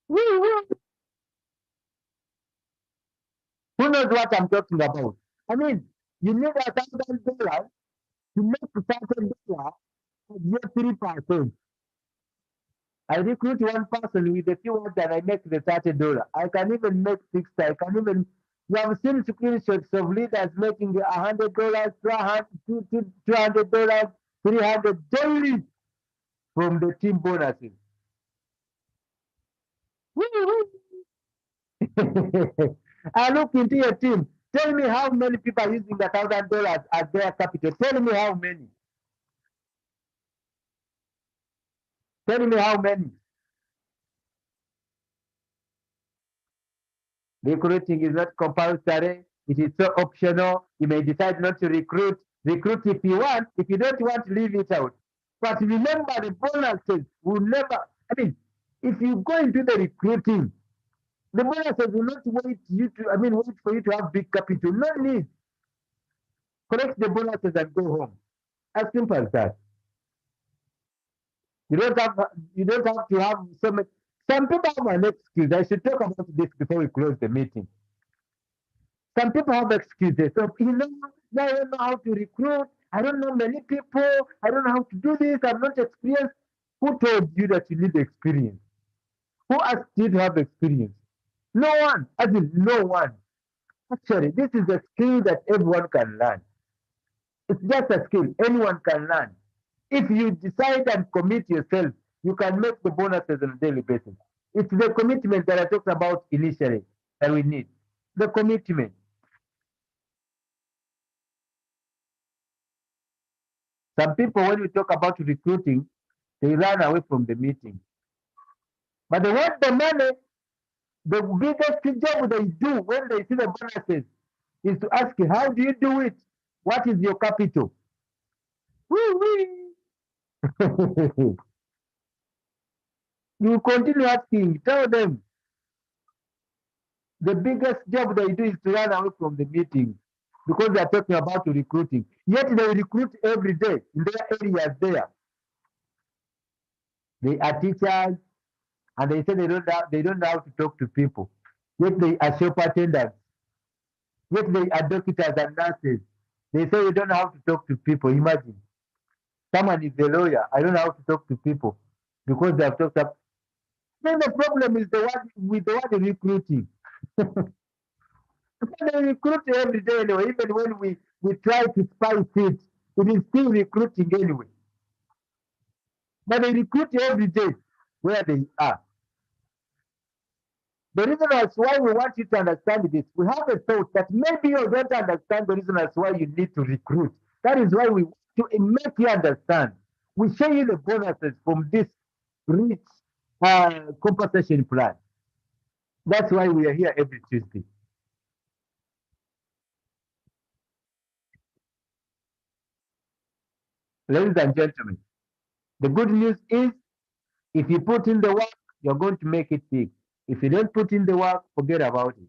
Woo, woo. Who knows what I'm talking about? I mean, you need $1,000 to make $1,000 at your 3%. I recruit one person with a few words and I make the $30. I can even make 60. I can even you have seen screenshots of leaders making $100, $200, 300 daily from the team bonuses. I look into your team. Tell me how many people are using $1,000 as their capital. Tell me how many. Tell me how many. Recruiting is not compulsory. It is so optional. You may decide not to recruit. Recruit if you want. If you don't want, leave it out. But remember, the bonuses will never. I mean, if you go into the recruiting, the bonuses will not wait you to. I mean, wait for you to have big capital. No need. Collect the bonuses and go home. As simple as that. You don't have. You don't have to have so much. Some people have an excuse. I should talk about this before we close the meeting. Some people have excuses. So, I don't know how to recruit. I don't know many people. I don't know how to do this. I'm not experienced. Who told you that you need experience? Who asked you to have experience? No one. As in, no one. Actually, this is a skill that everyone can learn. It's just a skill anyone can learn. If you decide and commit yourself, you can make the bonuses on a daily basis. It's the commitment that I talked about initially that we need. The commitment. Some people, when we talk about recruiting, they run away from the meeting. But they want the money. The biggest job they do when they see the bonuses is to ask you, how do you do it? What is your capital? Woo-wee. You continue asking, tell them the biggest job they do is to run away from the meeting because they are talking about recruiting. Yet they recruit every day in their areas there. They are teachers and they say they don't know how to talk to people. Yet they are shop attendants. Yet they are doctors and nurses. They say you don't know how to talk to people. Imagine. Someone is a lawyer. I don't know how to talk to people because they have talked up. Then the problem is the one with the one recruiting. They recruit every day anyway. Even when we try to spice it, it is still recruiting anyway. But they recruit every day where they are. The reason as why we want you to understand this, we have a thought that maybe you don't understand the reason as why you need to recruit. That is why we want to make you understand. We show you the bonuses from this rich compensation plan. That's why we are here every Tuesday. Ladies and gentlemen, the good news is if you put in the work, you're going to make it big. If you don't put in the work, forget about it.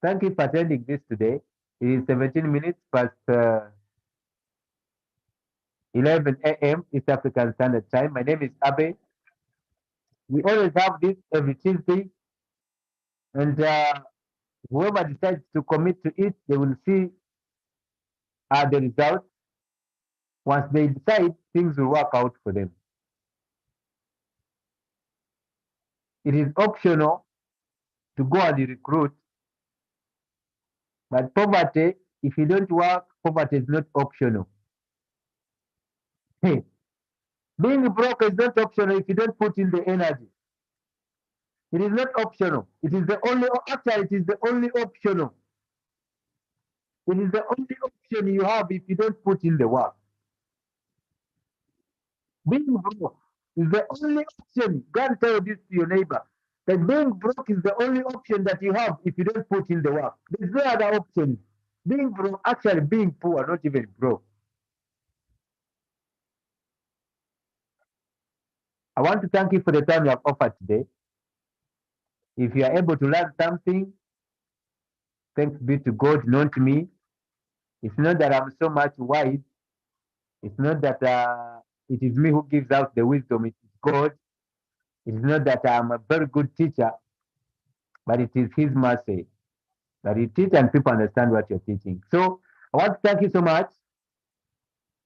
Thank you for attending this today. It is 17 minutes past 11 a.m. East African Standard Time. My name is Abe. We always have this every Tuesday, and whoever decides to commit to it, they will see the result. Once they decide, things will work out for them. It is optional to go and recruit, but poverty, if you don't work, poverty is not optional. Hey, being broke is not optional if you don't put in the energy. It is not optional. It is the only, actually, it is the only optional. It is the only option you have if you don't put in the work. Being broke is the only option. Go and tell this to your neighbor. That being broke is the only option that you have if you don't put in the work. There's no other option. Being broke, actually being poor, not even broke. I want to thank you for the time you have offered today. If you are able to learn something, thanks be to God, not me. It's not that I'm so much wise. It's not that it is me who gives out the wisdom. It is God. It is not that I'm a very good teacher, but it is His mercy that you teach and people understand what you're teaching. So I want to thank you so much.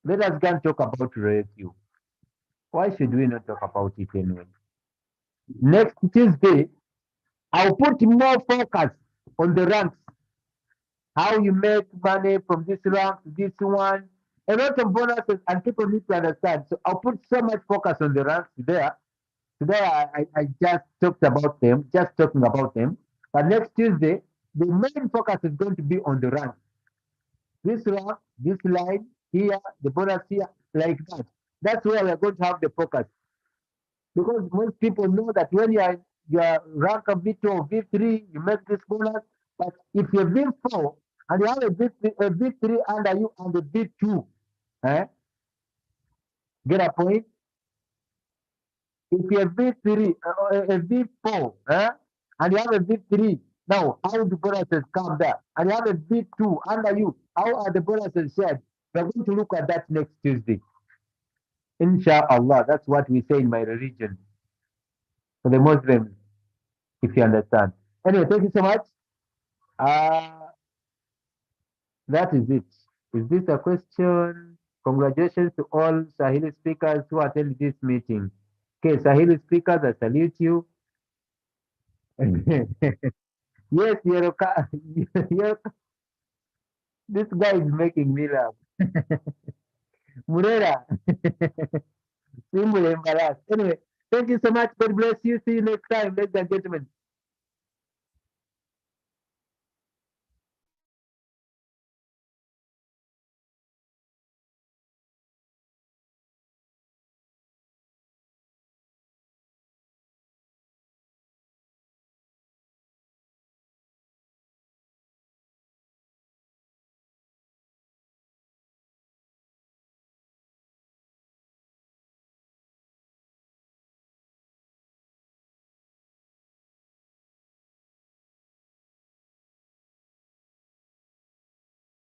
Let us go and talk about Royalq. Why should we not talk about it anyway? Next Tuesday, I'll put more focus on the ranks, how you make money from this rank to this one, a lot of bonuses, and people need to understand. So I'll put so much focus on the ranks there. Today I just talked about them, just talking about them. But next Tuesday, the main focus is going to be on the rank. This rank, this line here, the bonus here, like that. That's where we're going to have the focus. Because most people know that when you are rank a V2 or V3, you make this bonus. But if you're V4 and you have a V3 under you and a V2, eh, get a point? If you're V3, a V4, eh, and you have a V3, now how the bonuses come there? And you have a V2 under you, how are the bonuses shared? We're going to look at that next Tuesday. Inshallah, that's what we say in my religion for the Muslims, if you understand. Anyway, thank you so much. Uh, that is it. Is this a question? Congratulations to all Swahili speakers who attended this meeting. Okay, Swahili speakers, I salute you. Yes, this guy is making me laugh. Murera, Simule embarrassed. Anyway, thank you so much. God bless you. See you next time, ladies and gentlemen.